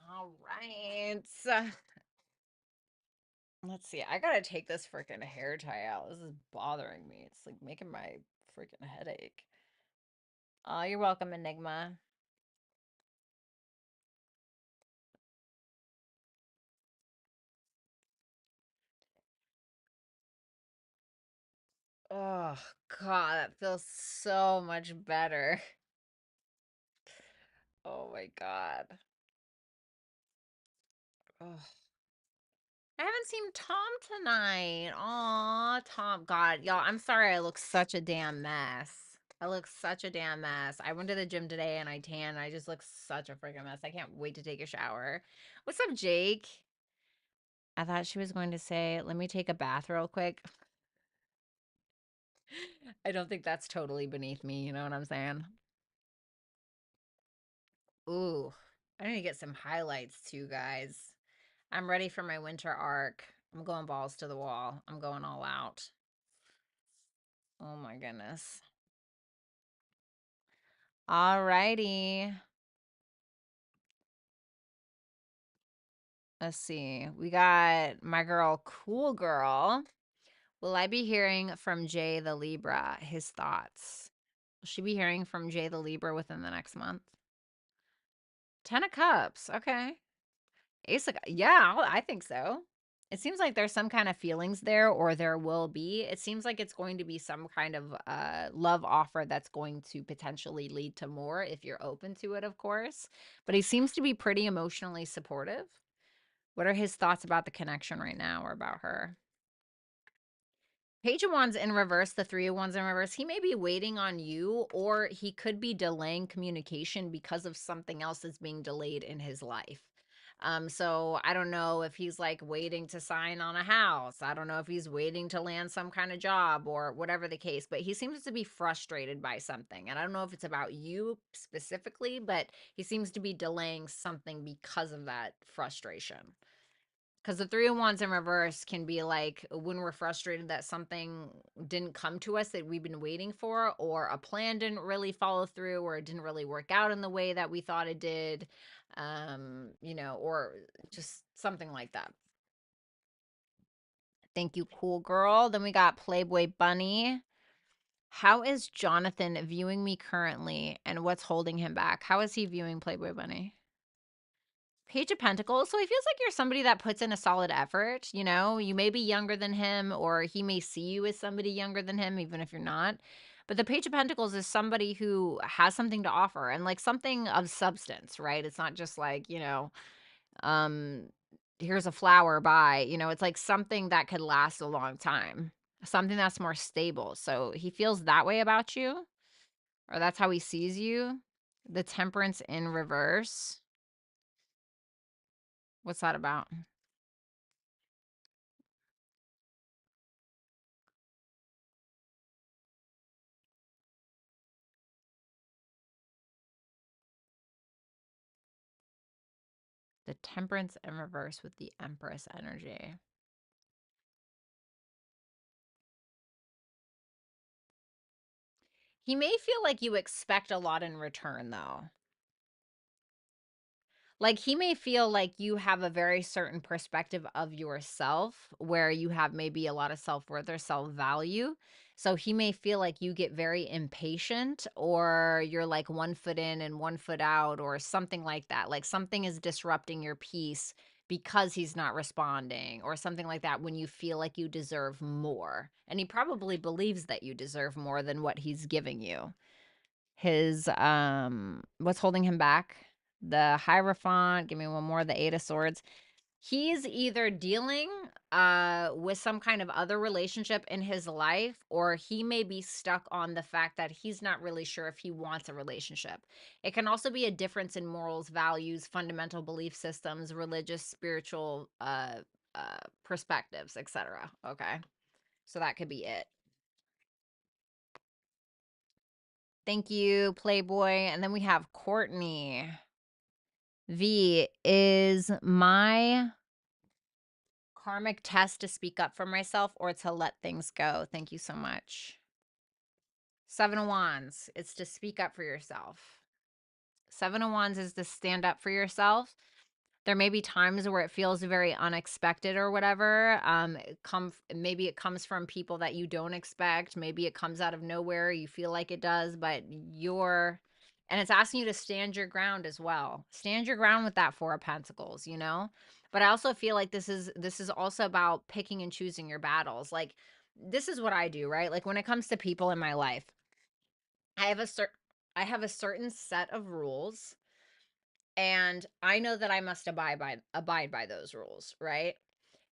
All right. Let's see. I gotta take this freaking hair tie out. This is bothering me. It's like making my freaking headache. Oh, you're welcome, Enigma. Oh, God, that feels so much better. Oh my God. Oh. I haven't seen Tom tonight. Aw, Tom. God, y'all, I'm sorry I look such a damn mess. I look such a damn mess. I went to the gym today and I tan. I just look such a freaking mess. I can't wait to take a shower. What's up, Jake? I thought she was going to say, let me take a bath real quick. I don't think that's totally beneath me. You know what I'm saying? Ooh, I need to get some highlights too, guys. I'm ready for my winter arc. I'm going balls to the wall. I'm going all out. Oh my goodness. All righty. Let's see. We got my girl, Cool Girl. Will I be hearing from Jay the Libra his thoughts? Will she be hearing from Jay the Libra within the next month? 10 of Cups. Okay. Ace of, yeah, I think so. It seems like there's some kind of feelings there, or there will be. It seems like it's going to be some kind of love offer that's going to potentially lead to more if you're open to it, of course. But he seems to be pretty emotionally supportive. What are his thoughts about the connection right now or about her? Page of Wands in reverse, the Three of Wands in reverse. He may be waiting on you, or he could be delaying communication because of something else that's being delayed in his life. So I don't know if he's like waiting to sign on a house. I don't know if he's waiting to land some kind of job or whatever the case, but he seems to be frustrated by something. And I don't know if it's about you specifically, but he seems to be delaying something because of that frustration. Because the Three of Wands in reverse can be like when we're frustrated that something didn't come to us that we've been waiting for, or a plan didn't really follow through, or it didn't really work out in the way that we thought it did, or just something like that. Thank you, Cool Girl. Then we got Playboy Bunny. How is Jonathan viewing me currently, and what's holding him back? How is he viewing Playboy Bunny? Page of Pentacles. So he feels like you're somebody that puts in a solid effort. You know, you may be younger than him, or he may see you as somebody younger than him, even if you're not. But the Page of Pentacles is somebody who has something to offer and like something of substance, right? It's not just like, um, here's a flower, bye. It's like something that could last a long time, something that's more stable. So he feels that way about you, or that's how he sees you. The Temperance in reverse. What's that about? The Temperance in reverse with the Empress energy. He may feel like you expect a lot in return, though. Like, he may feel like you have a very certain perspective of yourself where you have maybe a lot of self-worth or self-value. So he may feel like you get very impatient, or you're like 1 foot in and 1 foot out, or something like that. Like, something is disrupting your peace because he's not responding, or something like that, when you feel like you deserve more. And he probably believes that you deserve more than what he's giving you. His what's holding him back? The Hierophant. Give me one more. The Eight of Swords. He's either dealing with some kind of other relationship in his life, or he may be stuck on the fact that he's not really sure if he wants a relationship. It can also be a difference in morals, values, fundamental belief systems, religious, spiritual perspectives, etc. Okay, so that could be it. Thank you, Playboy. And then we have Courtney. V, is my karmic test to speak up for myself or to let things go? Thank you so much. 7 of Wands, it's to speak up for yourself. 7 of Wands is to stand up for yourself. There may be times where it feels very unexpected or whatever. Maybe it comes from people that you don't expect. Maybe it comes out of nowhere. You feel like it does, but and it's asking you to stand your ground as well. Stand your ground with that 4 of Pentacles, you know? But I also feel like this is also about picking and choosing your battles. Like, this is what I do, right? Like, when it comes to people in my life, I have a certain set of rules, and I know that I must abide by those rules, right?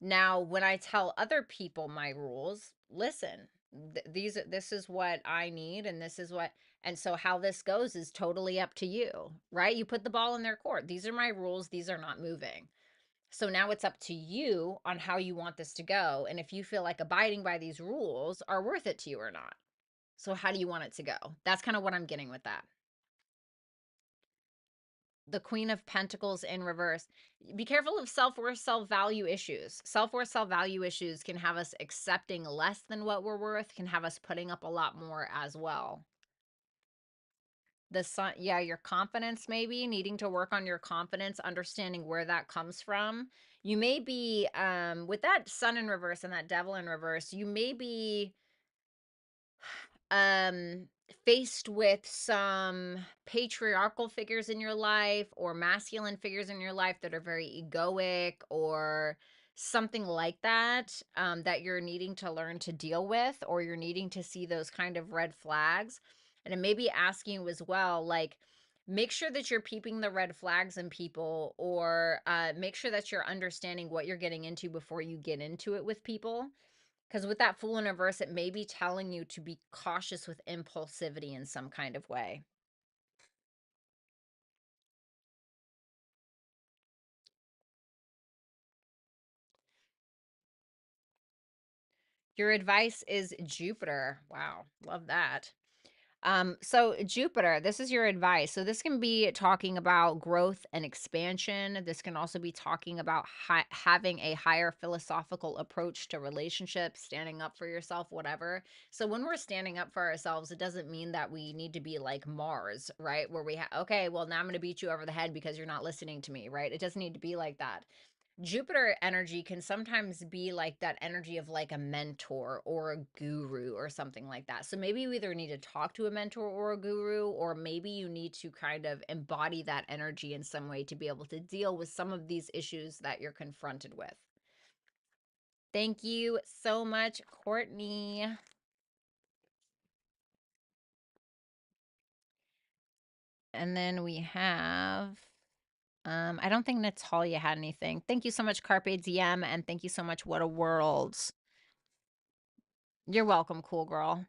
Now, when I tell other people my rules, listen, this is what I need, and this is what, and so how this goes is totally up to you, right? You put the ball in their court. These are my rules, these are not moving. So now it's up to you on how you want this to go, and if you feel like abiding by these rules are worth it to you or not. So how do you want it to go? That's kind of what I'm getting with that. The Queen of Pentacles in reverse. Be careful of self-worth, self-value issues. Self-worth, self-value issues can have us accepting less than what we're worth, can have us putting up a lot more as well. The Sun, yeah, your confidence, maybe needing to work on your confidence, understanding where that comes from. You may be, with that Sun in reverse and that Devil in reverse, you may be um faced with some patriarchal figures in your life, or masculine figures in your life that are very egoic, or something like that, that you're needing to learn to deal with, or you're needing to see those kind of red flags. And it may be asking you as well, like, make sure that you're peeping the red flags in people, or make sure that you're understanding what you're getting into before you get into it with people. Because with that Fool in reverse, it may be telling you to be cautious with impulsivity in some kind of way. Your advice is Jupiter. Wow, love that. So Jupiter, this is your advice. So this can be talking about growth and expansion. This can also be talking about having a higher philosophical approach to relationships, standing up for yourself, whatever. So when we're standing up for ourselves, it doesn't mean that we need to be like Mars, right? Where okay, well, now I'm going to beat you over the head because you're not listening to me, right? It doesn't need to be like that. Jupiter energy can sometimes be like that energy of like a mentor or a guru or something like that. So maybe you either need to talk to a mentor or a guru, or maybe you need to kind of embody that energy in some way to be able to deal with some of these issues that you're confronted with. Thank you so much, Courtney. And then we have, I don't think Natalia had anything. Thank you so much, Carpe Diem, and thank you so much, What a World. You're welcome, cool girl.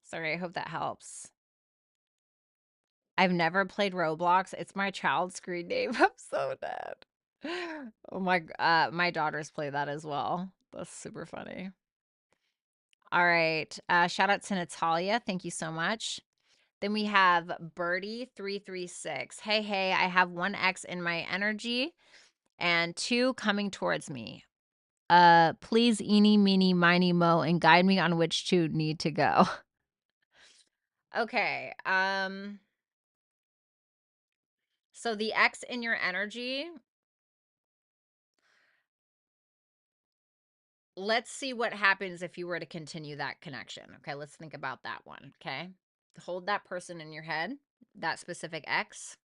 Sorry, I hope that helps. I've never played Roblox. It's my child's screen name. I'm so dead. Oh my daughters play that as well. That's super funny. All right. Shout out to Natalia. Thank you so much. Then we have Birdie336. Hey, I have one X in my energy and two coming towards me. Please eeny, meeny, miny, mo, and guide me on which two need to go. Okay. So the X in your energy, let's see what happens if you were to continue that connection. Okay, let's think about that one. Okay. Hold that person in your head, that specific X.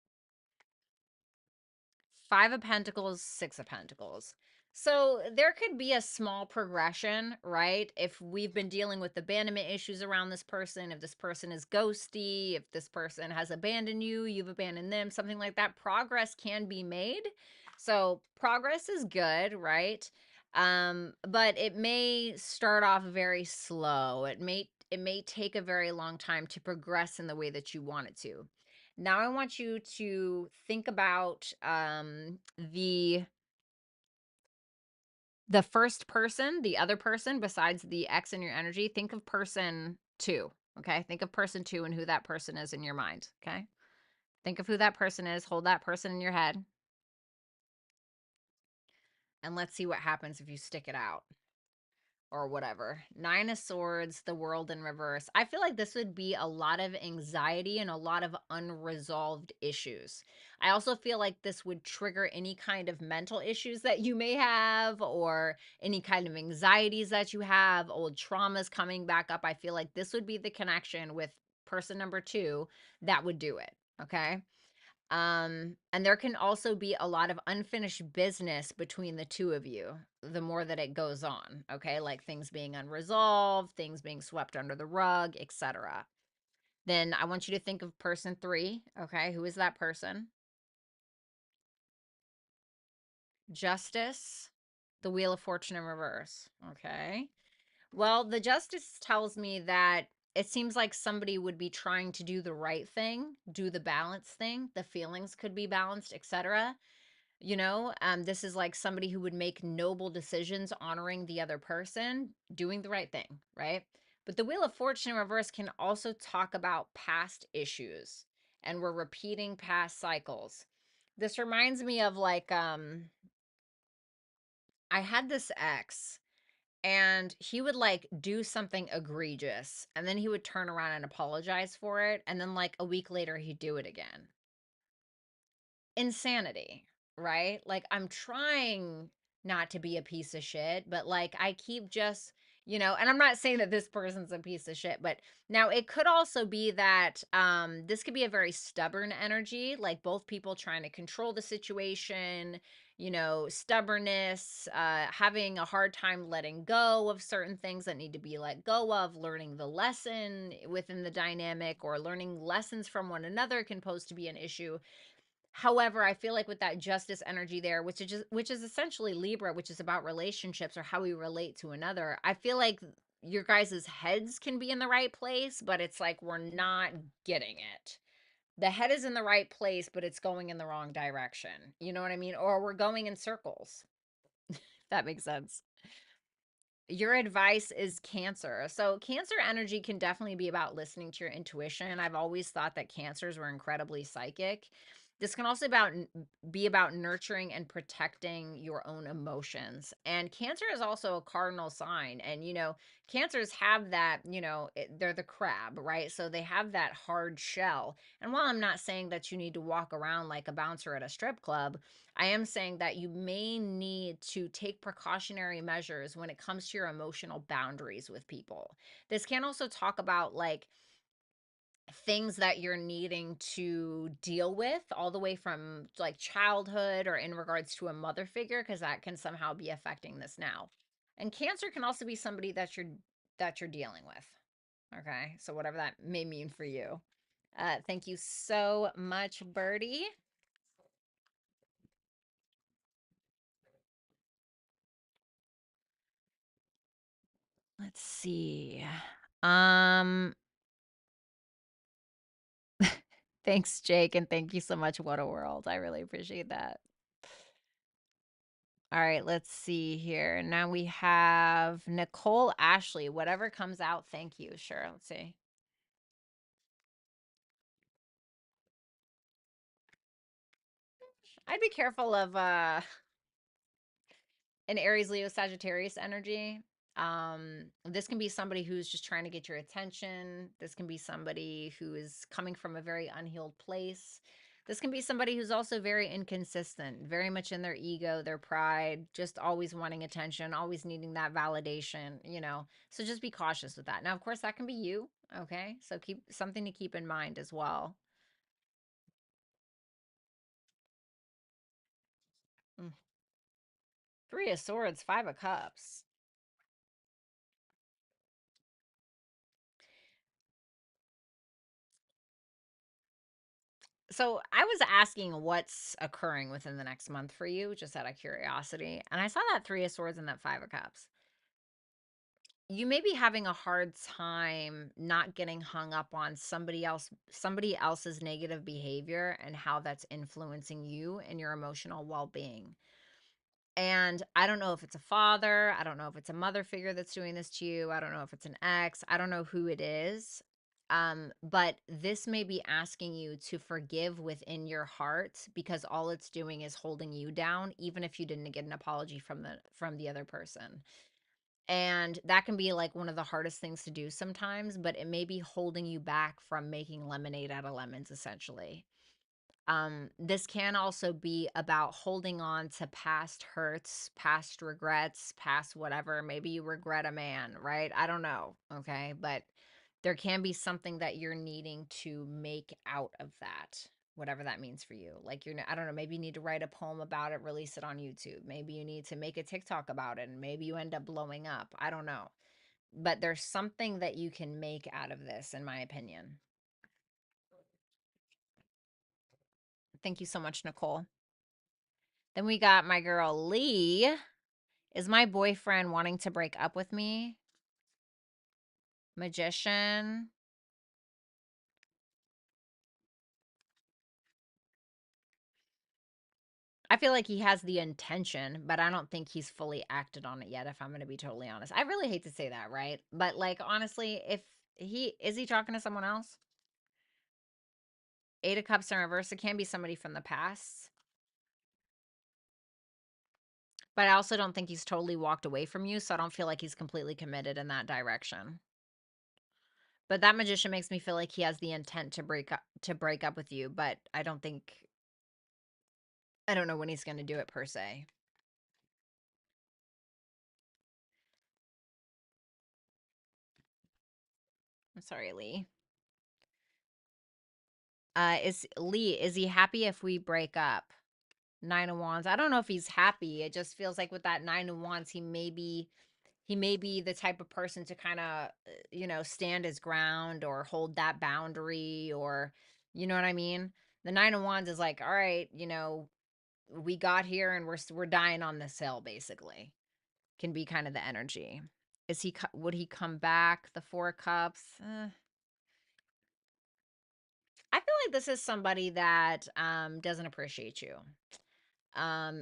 Five of Pentacles, Six of Pentacles. So there could be a small progression, right? If we've been dealing with abandonment issues around this person, if this person is ghosty, if this person has abandoned you, you've abandoned them, something like that, progress can be made. So progress is good, right? But it may start off very slow. It may take a very long time to progress in the way that you want it to. Now I want you to think about the first person, the other person besides the X in your energy. Think of person 2, okay? Think of person 2 and who that person is in your mind, okay? Think of who that person is. Hold that person in your head. And let's see what happens if you stick it out. Or whatever. Nine of Swords, the World in reverse. I feel like this would be a lot of anxiety and a lot of unresolved issues. I also feel like this would trigger any kind of mental issues that you may have or any kind of anxieties that you have, old traumas coming back up. I feel like this would be the connection with person number 2 that would do it. Okay. And there can also be a lot of unfinished business between the two of you the more that it goes on, okay? Like things being unresolved, things being swept under the rug, etc. Then I want you to think of person 3, okay? Who is that person? Justice, the Wheel of Fortune in reverse, okay? Well, the Justice tells me that it seems like somebody would be trying to do the right thing, do the balance thing. The feelings could be balanced, etc. This is like somebody who would make noble decisions, honoring the other person, doing the right thing, right? But the Wheel of Fortune in reverse can also talk about past issues, and we're repeating past cycles. This reminds me of like I had this ex, and he would like do something egregious, and then he would turn around and apologize for it, and then like a week later he'd do it again. Insanity, right? Like I'm trying not to be a piece of shit, but like I keep just, and I'm not saying that this person's a piece of shit, but now it could also be that this could be a very stubborn energy, like both people trying to control the situation, stubbornness, having a hard time letting go of certain things that need to be let go of, learning the lesson within the dynamic, or learning lessons from one another can pose to be an issue. However, I feel like with that Justice energy there, which is essentially Libra, which is about relationships or how we relate to another, I feel like your guys' heads can be in the right place, but it's like we're not getting it. The head is in the right place, but it's going in the wrong direction. You know what I mean? Or we're going in circles. If that makes sense. Your advice is Cancer. So Cancer energy can definitely be about listening to your intuition. I've always thought that Cancers were incredibly psychic. This can also be about nurturing and protecting your own emotions. And Cancer is also a cardinal sign. And, Cancers have that, they're the crab, right? So they have that hard shell. And while I'm not saying that you need to walk around like a bouncer at a strip club, I am saying that you may need to take precautionary measures when it comes to your emotional boundaries with people. This can also talk about like things that you're needing to deal with all the way from like childhood or in regards to a mother figure, because that can somehow be affecting this now. And Cancer can also be somebody that you're dealing with. Okay? So whatever that may mean for you. Thank you so much, Birdie. Let's see. Um Thanks, Jake, and thank you so much, What a World. I really appreciate that. All right, let's see here. Now we have Nicole Ashley. Whatever comes out, thank you. Sure, let's see. I'd be careful of an Aries, Leo, Sagittarius energy. This can be somebody who's just trying to get your attention. This can be somebody who is coming from a very unhealed place. This can be somebody who's also very inconsistent, very much in their ego, their pride, just always wanting attention, always needing that validation. So just be cautious with that. Now, of course, that can be you. Okay. So keep something to keep in mind as well. Mm. Three of Swords, Five of Cups. So I was asking what's occurring within the next month for you, just out of curiosity. And I saw that Three of Swords and that Five of Cups. You may be having a hard time not getting hung up on somebody else's negative behavior and how that's influencing you and your emotional well-being. And I don't know if it's a father, I don't know if it's a mother figure that's doing this to you, I don't know if it's an ex, I don't know who it is. But this may be asking you to forgive within your heart because all it's doing is holding you down, even if you didn't get an apology from the other person. And that can be like one of the hardest things to do sometimes, but it may be holding you back from making lemonade out of lemons, essentially. This can also be about holding on to past hurts, past regrets, past whatever. Maybe you regret a man, right? I don't know. Okay. But there can be something that you're needing to make out of that, whatever that means for you. Like, I don't know, maybe you need to write a poem about it, release it on YouTube. Maybe you need to make a TikTok about it, and maybe you end up blowing up. I don't know. But there's something that you can make out of this, in my opinion. Thank you so much, Nicole. Then we got my girl Lee. Is my boyfriend wanting to break up with me? Magician. I feel like he has the intention, but I don't think he's fully acted on it yet, if I'm going to be totally honest. I really hate to say that, right? But like, honestly, if he talking to someone else? Eight of Cups in reverse, it can be somebody from the past. But I also don't think he's totally walked away from you, so I don't feel like he's completely committed in that direction. But that magician makes me feel like he has the intent to break up with you, but I don't know when he's going to do it per se. I'm sorry, Lee. Is he happy if we break up? Nine of Wands. I don't know if he's happy. It just feels like with that Nine of Wands, he may be the type of person to kind of, stand his ground or hold that boundary, or you know what I mean? The Nine of Wands is like, all right, we got here and we're dying on this hill, basically. Can be kind of the energy. Would he come back? The Four of Cups. I feel like this is somebody that doesn't appreciate you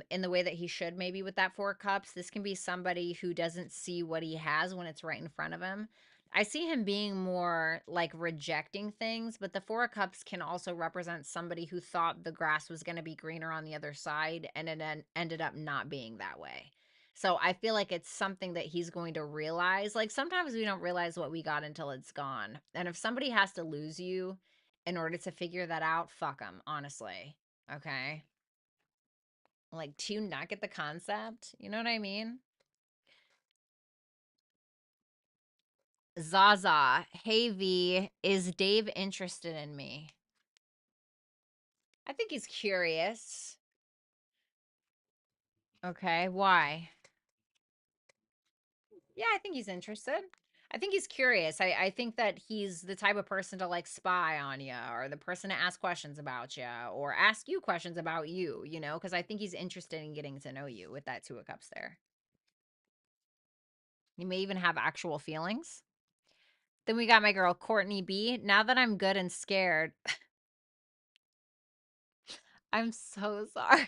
in the way that he should, maybe with that Four of Cups. This can be somebody who doesn't see what he has when it's right in front of him. I see him being more like rejecting things, but the Four of Cups can also represent somebody who thought the grass was going to be greener on the other side, and it ended up not being that way. So I feel like it's something that he's going to realize. Like, sometimes we don't realize what we got until it's gone. And if somebody has to lose you in order to figure that out, fuck them, honestly. Okay. Like, do you not get the concept? You know what I mean? Zaza, hey V, is Dave interested in me? I think he's curious. Okay, why? Yeah, I think he's interested. I think he's curious. I think that he's the type of person to like spy on you, or the person to ask questions about you, or ask you questions about you, because I think he's interested in getting to know you with that Two of Cups there. You may even have actual feelings. Then we got my girl Courtney B. Now that I'm good and scared, I'm so sorry.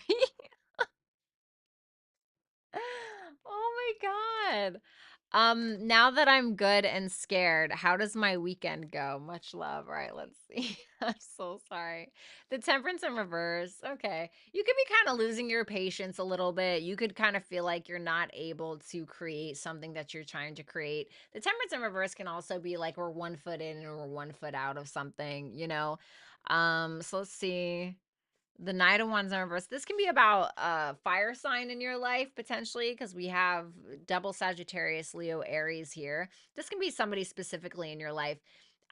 Oh my God. Now that I'm good and scared, how does my weekend go? Much love. All right, let's see. I'm so sorry. The temperance in reverse. Okay. You could be kind of losing your patience a little bit. You could kind of feel like you're not able to create something that you're trying to create. The temperance in reverse can also be like we're 1 foot in and we're 1 foot out of something, you know? So let's see. The Knight of Wands in reverse. This can be about a fire sign in your life, potentially, because we have double Sagittarius, Leo, Aries here. This can be somebody specifically in your life.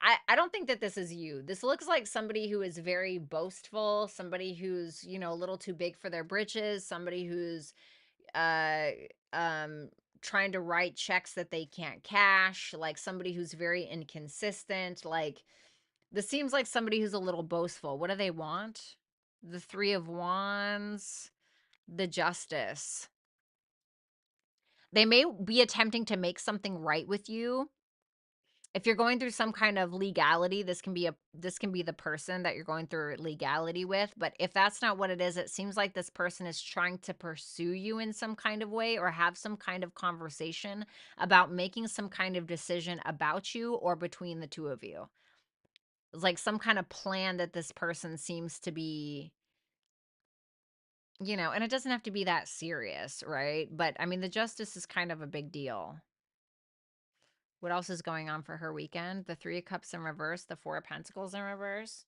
I don't think that this is you. This looks like somebody who is very boastful, somebody who's, you know, a little too big for their britches, somebody who's uh um trying to write checks that they can't cash, like somebody who's very inconsistent, like this seems like somebody who's a little boastful. What do they want? The Three of Wands, the Justice. They may be attempting to make something right with you. If you're going through some kind of legality, this can be the person that you're going through legality with, but if that's not what it is, it seems like this person is trying to pursue you in some kind of way or have some kind of conversation about making some kind of decision about you or between the two of you. It's like some kind of plan that this person seems to be, you know, and it doesn't have to be that serious, right? But I mean, the justice is kind of a big deal. What else is going on for her weekend? The Three of Cups in reverse, the Four of Pentacles in reverse.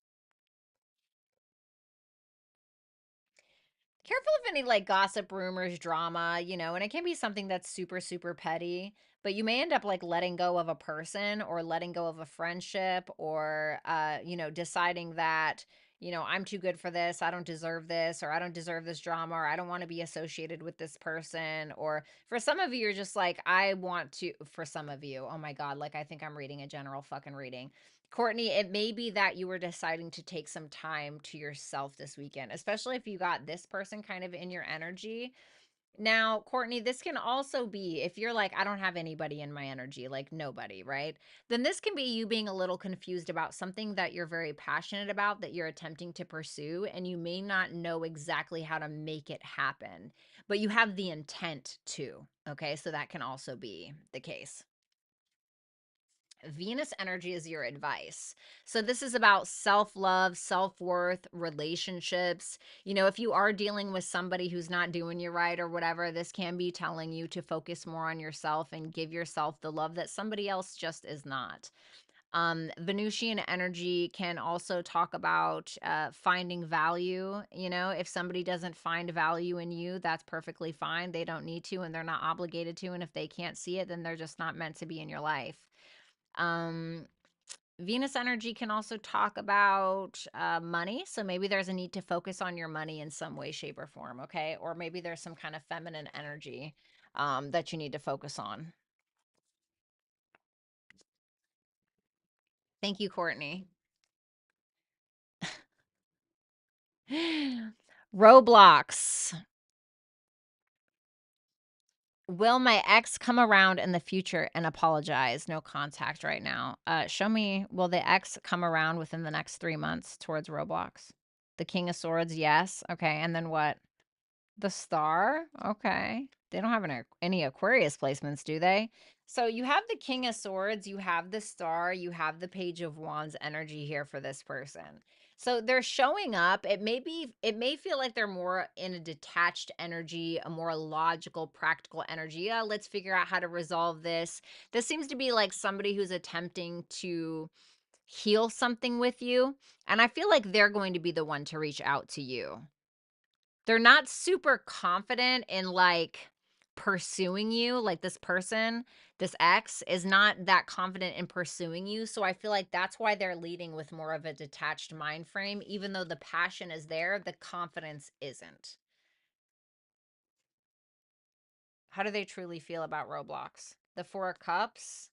Careful of any like gossip, rumors, drama, you know, and it can be something that's super, super petty, but you may end up like letting go of a person or letting go of a friendship or, you know, deciding that, you know, I'm too good for this. I don't deserve this, or I don't deserve this drama, or I don't want to be associated with this person. Or for some of you, you're just like, I want to, for some of you, oh my God, like I think I'm reading a general fucking reading. Courtney, it may be that you were deciding to take some time to yourself this weekend, especially if you got this person kind of in your energy. Now, Courtney, this can also be if you're like, I don't have anybody in my energy, like nobody, right? Then this can be you being a little confused about something that you're very passionate about that you're attempting to pursue, and you may not know exactly how to make it happen, but you have the intent to. Okay, so that can also be the case. Venus energy is your advice. So this is about self-love, self-worth, relationships. You know, if you are dealing with somebody who's not doing you right or whatever, this can be telling you to focus more on yourself and give yourself the love that somebody else just is not. Venusian energy can also talk about finding value. You know, if somebody doesn't find value in you, that's perfectly fine. They don't need to and they're not obligated to. And if they can't see it, then they're just not meant to be in your life. Um, Venus energy can also talk about money. So maybe there's a need to focus on your money in some way, shape, or form. Okay. Or maybe there's some kind of feminine energy that you need to focus on. Thank you, Courtney. Roblox. Will my ex come around in the future and apologize? No contact right now. Show me, will the ex come around within the next 3 months towards Roblox? The King of Swords, yes. Okay, and then what? The Star? Okay. They don't have any Aquarius placements, do they? So you have the King of Swords, you have the Star, you have the Page of Wands energy here for this person. So they're showing up. It may feel like they're more in a detached energy, a more logical, practical energy. Yeah, let's figure out how to resolve this. This seems to be like somebody who's attempting to heal something with you. And I feel like they're going to be the one to reach out to you. They're not super confident in, like, pursuing you, like, this person, this ex, is not that confident in pursuing you, so I feel like that's why they're leading with more of a detached mind frame. Even though the passion is there, the confidence isn't. How do they truly feel about Roblox? The Four of Cups?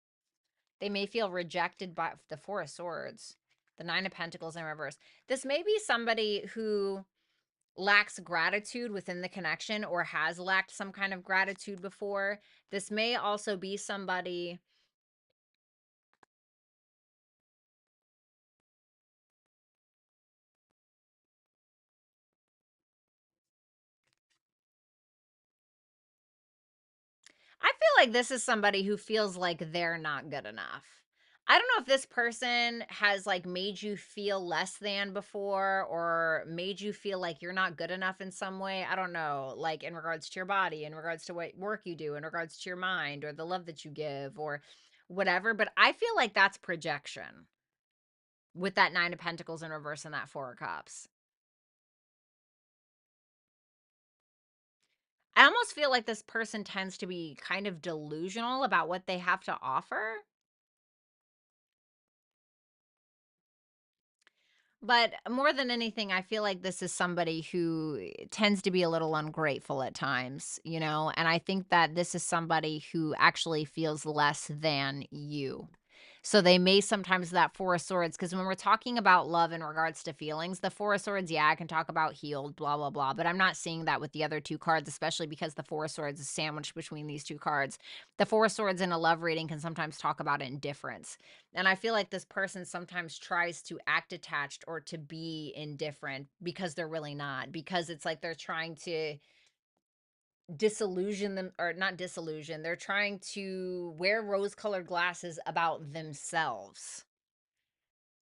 They may feel rejected by the Four of Swords. The Nine of Pentacles in reverse. This may be somebody who lacks gratitude within the connection or has lacked some kind of gratitude before. This may also be somebody I feel like this is somebody who feels like they're not good enough. I don't know if this person has like made you feel less than before or made you feel like you're not good enough in some way. I don't know, like in regards to your body, in regards to what work you do, in regards to your mind or the love that you give or whatever. But I feel like that's projection with that Nine of Pentacles in reverse and that Four of Cups. I almost feel like this person tends to be kind of delusional about what they have to offer. But more than anything, I feel like this is somebody who tends to be a little ungrateful at times, you know? And I think that this is somebody who actually feels less than you. So they may sometimes that Four of Swords, because when we're talking about love in regards to feelings, the Four of Swords, yeah, I can talk about healed, blah, blah, blah. But I'm not seeing that with the other two cards, especially because the Four of Swords is sandwiched between these two cards. The Four of Swords in a love reading can sometimes talk about indifference. And I feel like this person sometimes tries to act attached or to be indifferent because they're really not, because it's like they're trying to disillusion them or not disillusion. They're trying to wear rose colored glasses about themselves,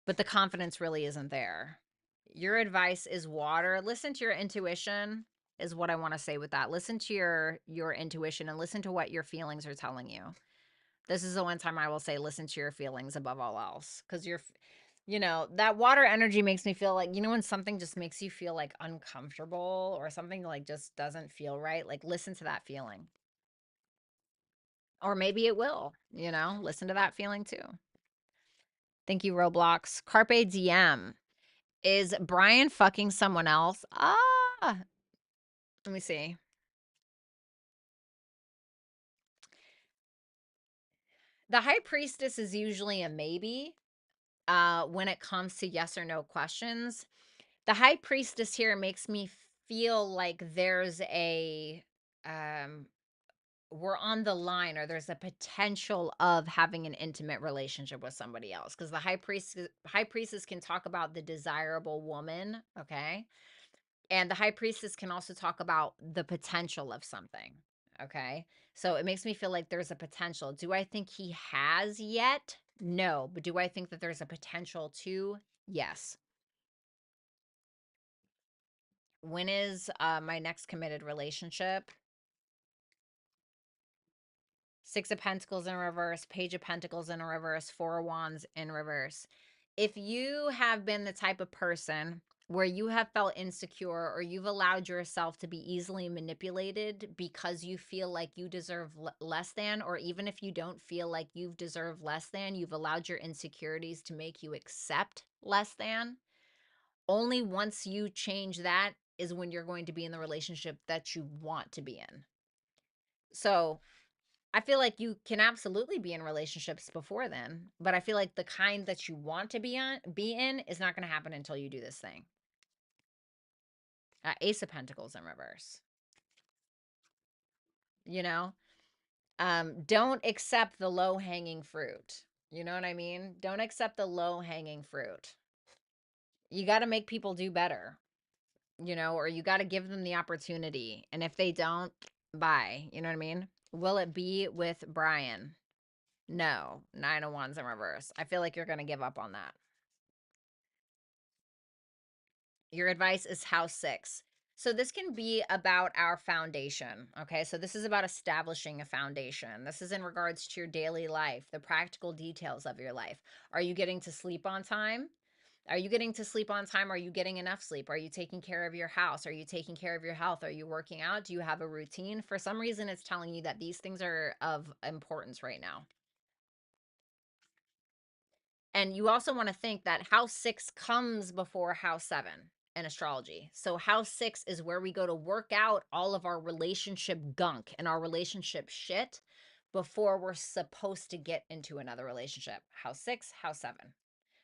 but the confidence really isn't there. Your advice is water. Listen to your intuition is what I want to say with that. Listen to your intuition and listen to what your feelings are telling you. This is the one time I will say listen to your feelings above all else, because you know, that water energy makes me feel like, you know, when something just makes you feel like uncomfortable or something like just doesn't feel right, like listen to that feeling. Or maybe it will, you know, listen to that feeling too. Thank you, Roblox. Carpe Diem. Is Brian fucking someone else? Ah, let me see. The High Priestess is usually a maybe when it comes to yes or no questions. The High Priestess here makes me feel like there's a um we're on the line or there's a potential of having an intimate relationship with somebody else, because the high priestess can talk about the desirable woman, okay? And the high priestess can also talk about the potential of something, okay? So it makes me feel like there's a potential. Do I think he has yet? No. But do I think that there's a potential to? Yes. When is my next committed relationship? Six of Pentacles in reverse, Page of Pentacles in reverse, Four of Wands in reverse. If you have been the type of person where you have felt insecure or you've allowed yourself to be easily manipulated because you feel like you deserve less than, or even if you don't feel like you've deserved less than, you've allowed your insecurities to make you accept less than, only once you change that is when you're going to be in the relationship that you want to be in. So I feel like you can absolutely be in relationships before then, but I feel like the kind that you want to be in is not going to happen until you do this thing. Ace of Pentacles in reverse. You know, don't accept the low hanging fruit. You know what I mean? Don't accept the low hanging fruit. You got to make people do better, you know, or you got to give them the opportunity. And if they don't, bye. You know what I mean? Will it be with Brian? No. Nine of Wands in reverse. I feel like you're going to give up on that. Your advice is house 6. So this can be about our foundation, okay? So this is about establishing a foundation. This is in regards to your daily life, the practical details of your life. Are you getting to sleep on time? Are you getting to sleep on time? Are you getting enough sleep? Are you taking care of your house? Are you taking care of your health? Are you working out? Do you have a routine? For some reason, it's telling you that these things are of importance right now. And you also want to think that house 6 comes before house 7 in astrology. So house 6 is where we go to work out all of our relationship gunk and our relationship shit before we're supposed to get into another relationship. House 6, house 7.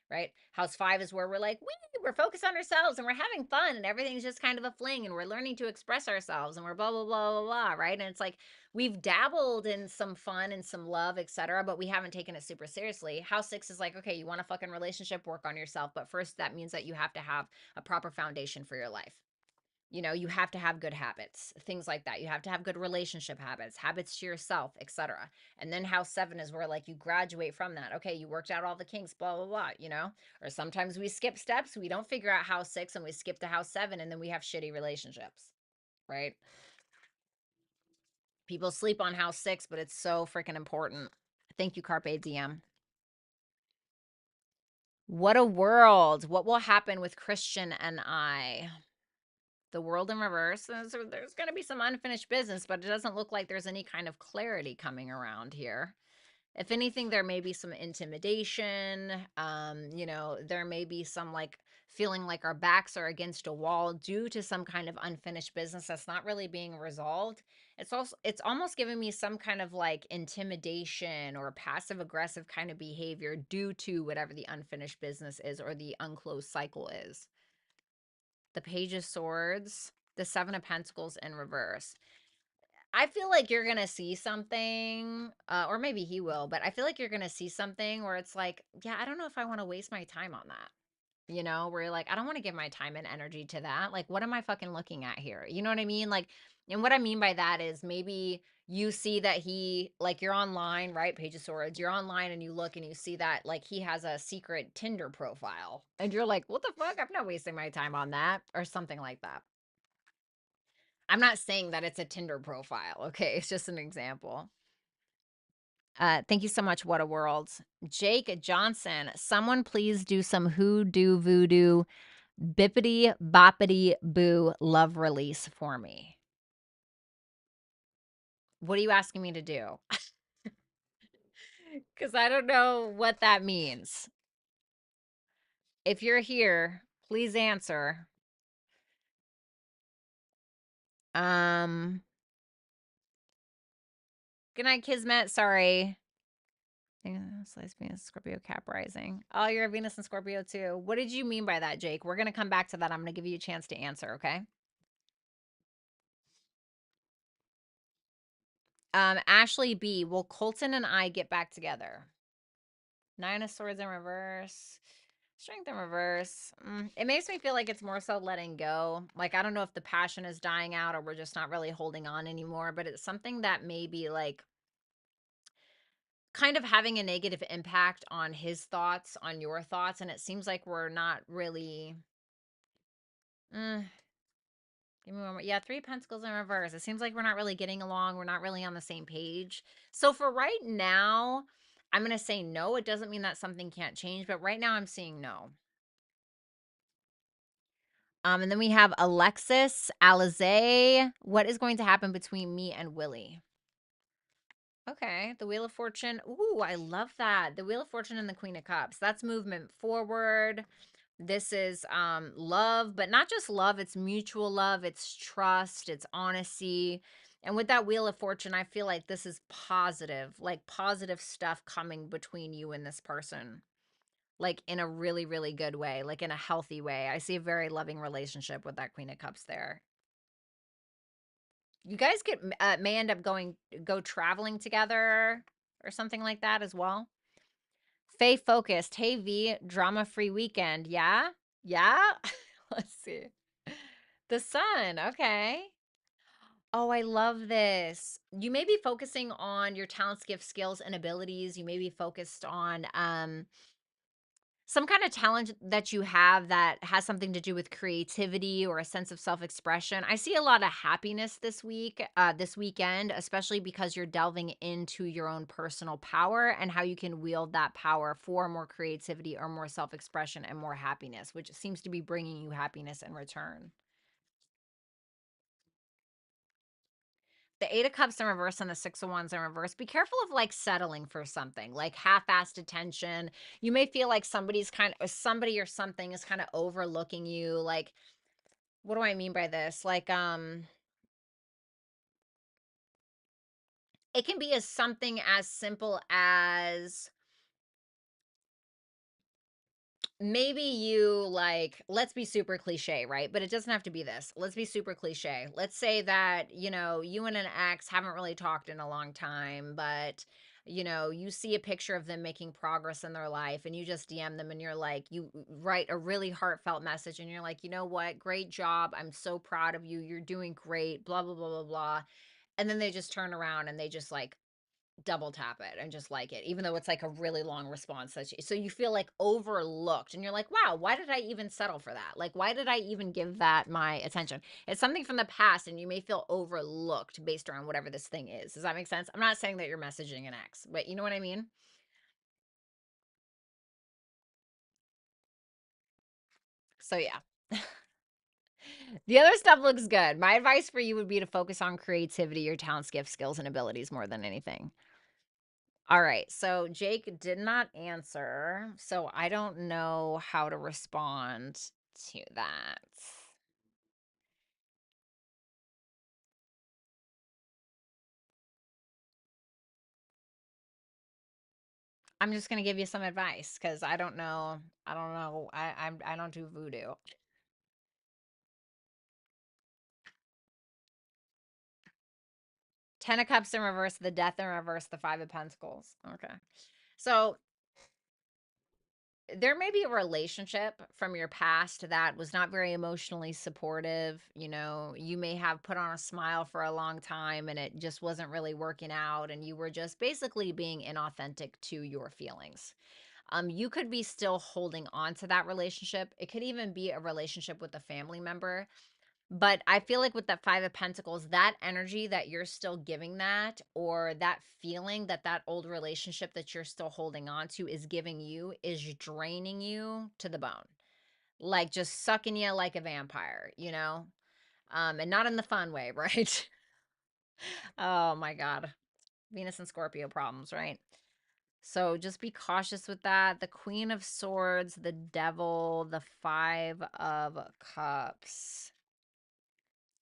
Right? House 5 is where we're like, we're focused on ourselves and we're having fun and everything's just kind of a fling and we're learning to express ourselves and we're blah, blah, blah, blah, blah, right? And it's like we've dabbled in some fun and some love, etc., but we haven't taken it super seriously. House 6 is like, okay, you want a fucking relationship, work on yourself. But first, that means that you have to have a proper foundation for your life. You know, you have to have good habits, things like that. You have to have good relationship habits, habits to yourself, etc. And then house 7 is where like you graduate from that. Okay, you worked out all the kinks, blah, blah, blah, you know? Or sometimes we skip steps, we don't figure out house 6 and we skip to house 7 and then we have shitty relationships, right? People sleep on house 6, but it's so freaking important. Thank you, Carpe Diem. What a world. What will happen with Christian and I? The world in reverse. So there's going to be some unfinished business, but it doesn't look like there's any kind of clarity coming around here. If anything, there may be some intimidation. You know, there may be some like feeling like our backs are against a wall due to some kind of unfinished business that's not really being resolved. It's almost giving me some kind of like intimidation or passive aggressive kind of behavior due to whatever the unfinished business is or the unclosed cycle is. The Page of Swords, the Seven of Pentacles in reverse. I feel like you're gonna see something, or maybe he will, but I feel like you're gonna see something where it's like, yeah, I don't know if I want to waste my time on that. You know, where you're like, I don't want to give my time and energy to that. Like, what am I fucking looking at here? You know what I mean? Like, and what I mean by that is maybe you see that he, like, you're online, right? Page of Swords, you're online and you look and you see that, like, he has a secret Tinder profile. And you're like, what the fuck? I'm not wasting my time on that, or something like that. I'm not saying that it's a Tinder profile, okay? It's just an example. Thank you so much, What a World. Jake Johnson, someone please do some hoodoo voodoo bippity boppity boo love release for me. What are you asking me to do? Because I don't know what that means. If you're here, please answer. Good night, Kismet. Sorry. Slice Venus, Scorpio, Cap rising. Oh, you're a Venus and Scorpio too. What did you mean by that, Jake? We're gonna come back to that. I'm gonna give you a chance to answer, okay? Ashley B, will Colton and I get back together? Nine of Swords in reverse. Strength in reverse. It makes me feel like it's more so letting go. Like, I don't know if the passion is dying out or we're just not really holding on anymore, but it's something that may be like kind of having a negative impact on his thoughts, on your thoughts. And it seems like we're not really. Give me one more. Yeah, Three of Pentacles in reverse. It seems like we're not really getting along. We're not really on the same page. So for right now, I'm going to say no. It doesn't mean that something can't change, but right now I'm seeing no. And then we have Alexis Alizé. What is going to happen between me and Willie? Okay, the Wheel of Fortune. Ooh, I love that. The Wheel of Fortune and the Queen of Cups. That's movement forward. This is love, but not just love, it's mutual love, it's trust, it's honesty. And with that Wheel of Fortune, I feel like this is positive, like positive stuff coming between you and this person. Like in a really, really good way, like in a healthy way. I see a very loving relationship with that Queen of Cups there. You guys may end up go traveling together or something like that as well. Faye focused. Hey V, drama free weekend. Yeah? Yeah? Let's see. The sun. Okay. Oh, I love this. You may be focusing on your talents, gifts, skills, and abilities. You may be focused on some kind of talent that you have that has something to do with creativity or a sense of self-expression. I see a lot of happiness this weekend, especially because you're delving into your own personal power and how you can wield that power for more creativity or more self-expression and more happiness, which seems to be bringing you happiness in return. The Eight of Cups in reverse and the Six of Wands in reverse. Be careful of like settling for something, like half-assed attention. You may feel like somebody or something is kind of overlooking you. Like, what do I mean by this? Like, it can be as something as simple as maybe you like, let's be super cliche, right? But it doesn't have to be this. Let's be super cliche. Let's say that, you know, you and an ex haven't really talked in a long time, but you know, you see a picture of them making progress in their life and you just DM them and you're like, you write a really heartfelt message and you're like, you know what, great job, I'm so proud of you, you're doing great, blah blah blah blah blah. And then they just turn around and they just like double tap it and just like it, even though it's like a really long response. So you feel like overlooked and you're like, wow, why did I even settle for that? Like, why did I even give that my attention? It's something from the past and you may feel overlooked based around whatever this thing is. Does that make sense? I'm not saying that you're messaging an ex, but you know what I mean? So yeah. The other stuff looks good. My advice for you would be to focus on creativity, your talents, gifts, skills, and abilities more than anything. All right. So Jake did not answer. So I don't know how to respond to that. I'm just gonna give you some advice because I don't know. I don't know. I don't do voodoo. 10 of Cups in reverse, the Death in reverse, the 5 of Pentacles. Okay. So there may be a relationship from your past that was not very emotionally supportive. You know, you may have put on a smile for a long time and it just wasn't really working out, and you were just basically being inauthentic to your feelings. You could be still holding on to that relationship. It could even be a relationship with a family member. But I feel like with that 5 of Pentacles, that energy that you're still giving that, or that feeling that that old relationship that you're still holding on to is giving you, is draining you to the bone. Like just sucking you like a vampire, you know? And not in the fun way, right? Oh my God. Venus and Scorpio problems, right? So just be cautious with that. The Queen of Swords, the Devil, the 5 of Cups.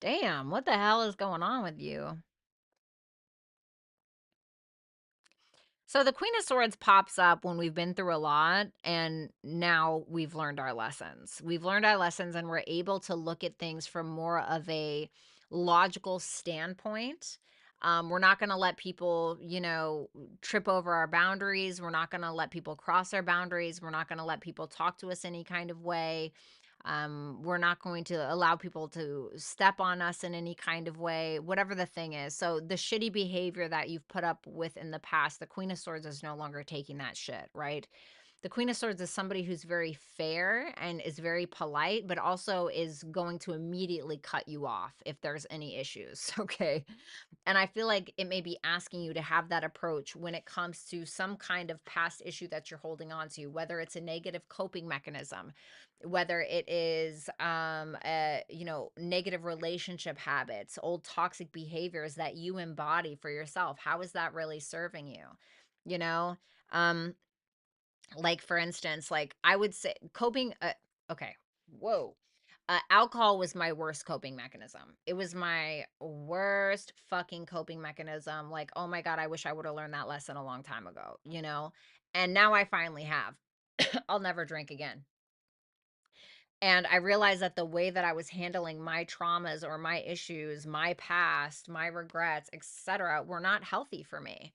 Damn, what the hell is going on with you? So the Queen of Swords pops up when we've been through a lot and now we've learned our lessons. We've learned our lessons and we're able to look at things from more of a logical standpoint. We're not going to let people, you know, trip over our boundaries. We're not going to let people cross our boundaries. We're not going to let people talk to us any kind of way. We're not going to allow people to step on us in any kind of way, whatever the thing is. So the shitty behavior that you've put up with in the past, the Queen of Swords is no longer taking that shit, right? The Queen of Swords is somebody who's very fair and is very polite, but also is going to immediately cut you off if there's any issues. Okay. And I feel like it may be asking you to have that approach when it comes to some kind of past issue that you're holding on to, whether it's a negative coping mechanism, whether it is you know, negative relationship habits, old toxic behaviors that you embody for yourself. How is that really serving you? You know? Um like for instance, like I would say coping okay. Whoa. Alcohol was my worst coping mechanism. It was my worst fucking coping mechanism. Like, oh my God, I wish I would have learned that lesson a long time ago, you know? And now I finally have. I'll never drink again. And I realized that the way that I was handling my traumas or my issues, my past, my regrets, etc., were not healthy for me.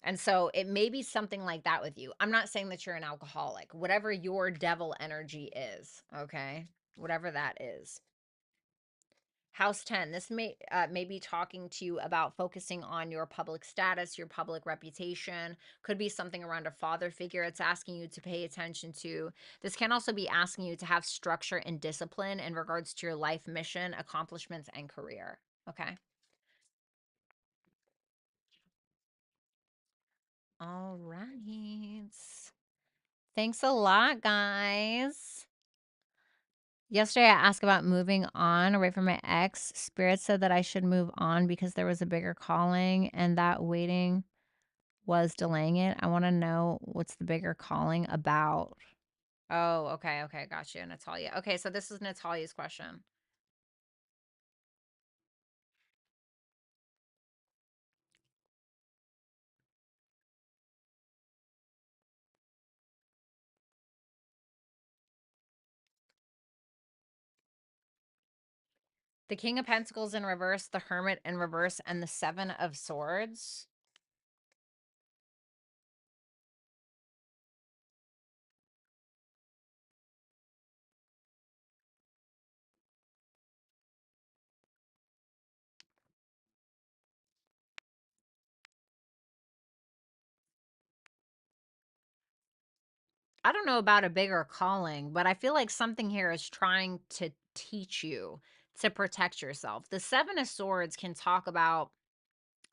And so it may be something like that with you. I'm not saying that you're an alcoholic, whatever your devil energy is, okay? Whatever that is. House 10, this may be talking to you about focusing on your public status, your public reputation. Could be something around a father figure it's asking you to pay attention to. This can also be asking you to have structure and discipline in regards to your life mission, accomplishments, and career. Okay. All right. Thanks a lot, guys. Yesterday, I asked about moving on away from my ex. Spirit said that I should move on because there was a bigger calling and that waiting was delaying it. I want to know what's the bigger calling about. Oh, okay, okay, gotcha, Natalia. Okay, so this is Natalia's question. The King of Pentacles in reverse, the Hermit in reverse, and the 7 of Swords. I don't know about a bigger calling, but I feel like something here is trying to teach you to protect yourself. The Seven of Swords can talk about,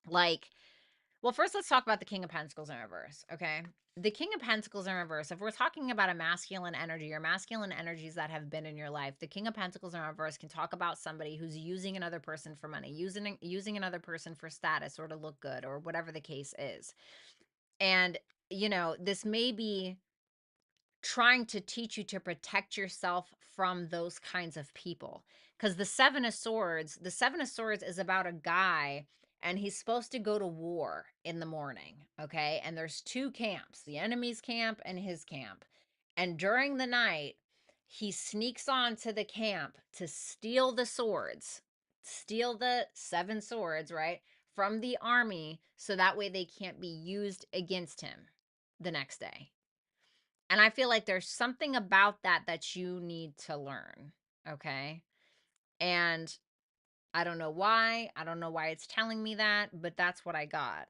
like, well, first let's talk about the King of Pentacles in reverse, okay? The King of Pentacles in reverse, if we're talking about a masculine energy or masculine energies that have been in your life, the King of Pentacles in reverse can talk about somebody who's using another person for money, using another person for status or to look good or whatever the case is. And, this may be trying to teach you to protect yourself from those kinds of people. Because the Seven of Swords is about a guy and he's supposed to go to war in the morning. Okay. And there's two camps, the enemy's camp and his camp. And during the night, he sneaks on to the camp to steal the swords, steal the seven swords, right? From the army. So that way they can't be used against him the next day. And I feel like there's something about that that you need to learn, okay? And I don't know why. I don't know why it's telling me that, but that's what I got.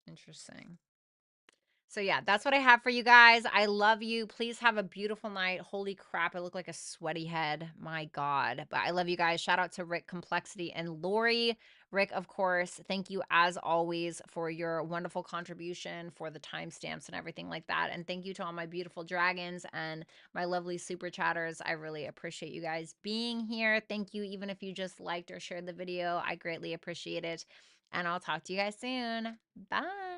Interesting. So yeah, that's what I have for you guys. I love you. Please have a beautiful night. Holy crap, I look like a sweaty head. My God. But I love you guys. Shout out to Rick Complexity and Lori. Rick, of course, thank you as always for your wonderful contribution, for the timestamps and everything like that. And thank you to all my beautiful dragons and my lovely super chatters. I really appreciate you guys being here. Thank you, even if you just liked or shared the video. I greatly appreciate it. And I'll talk to you guys soon. Bye.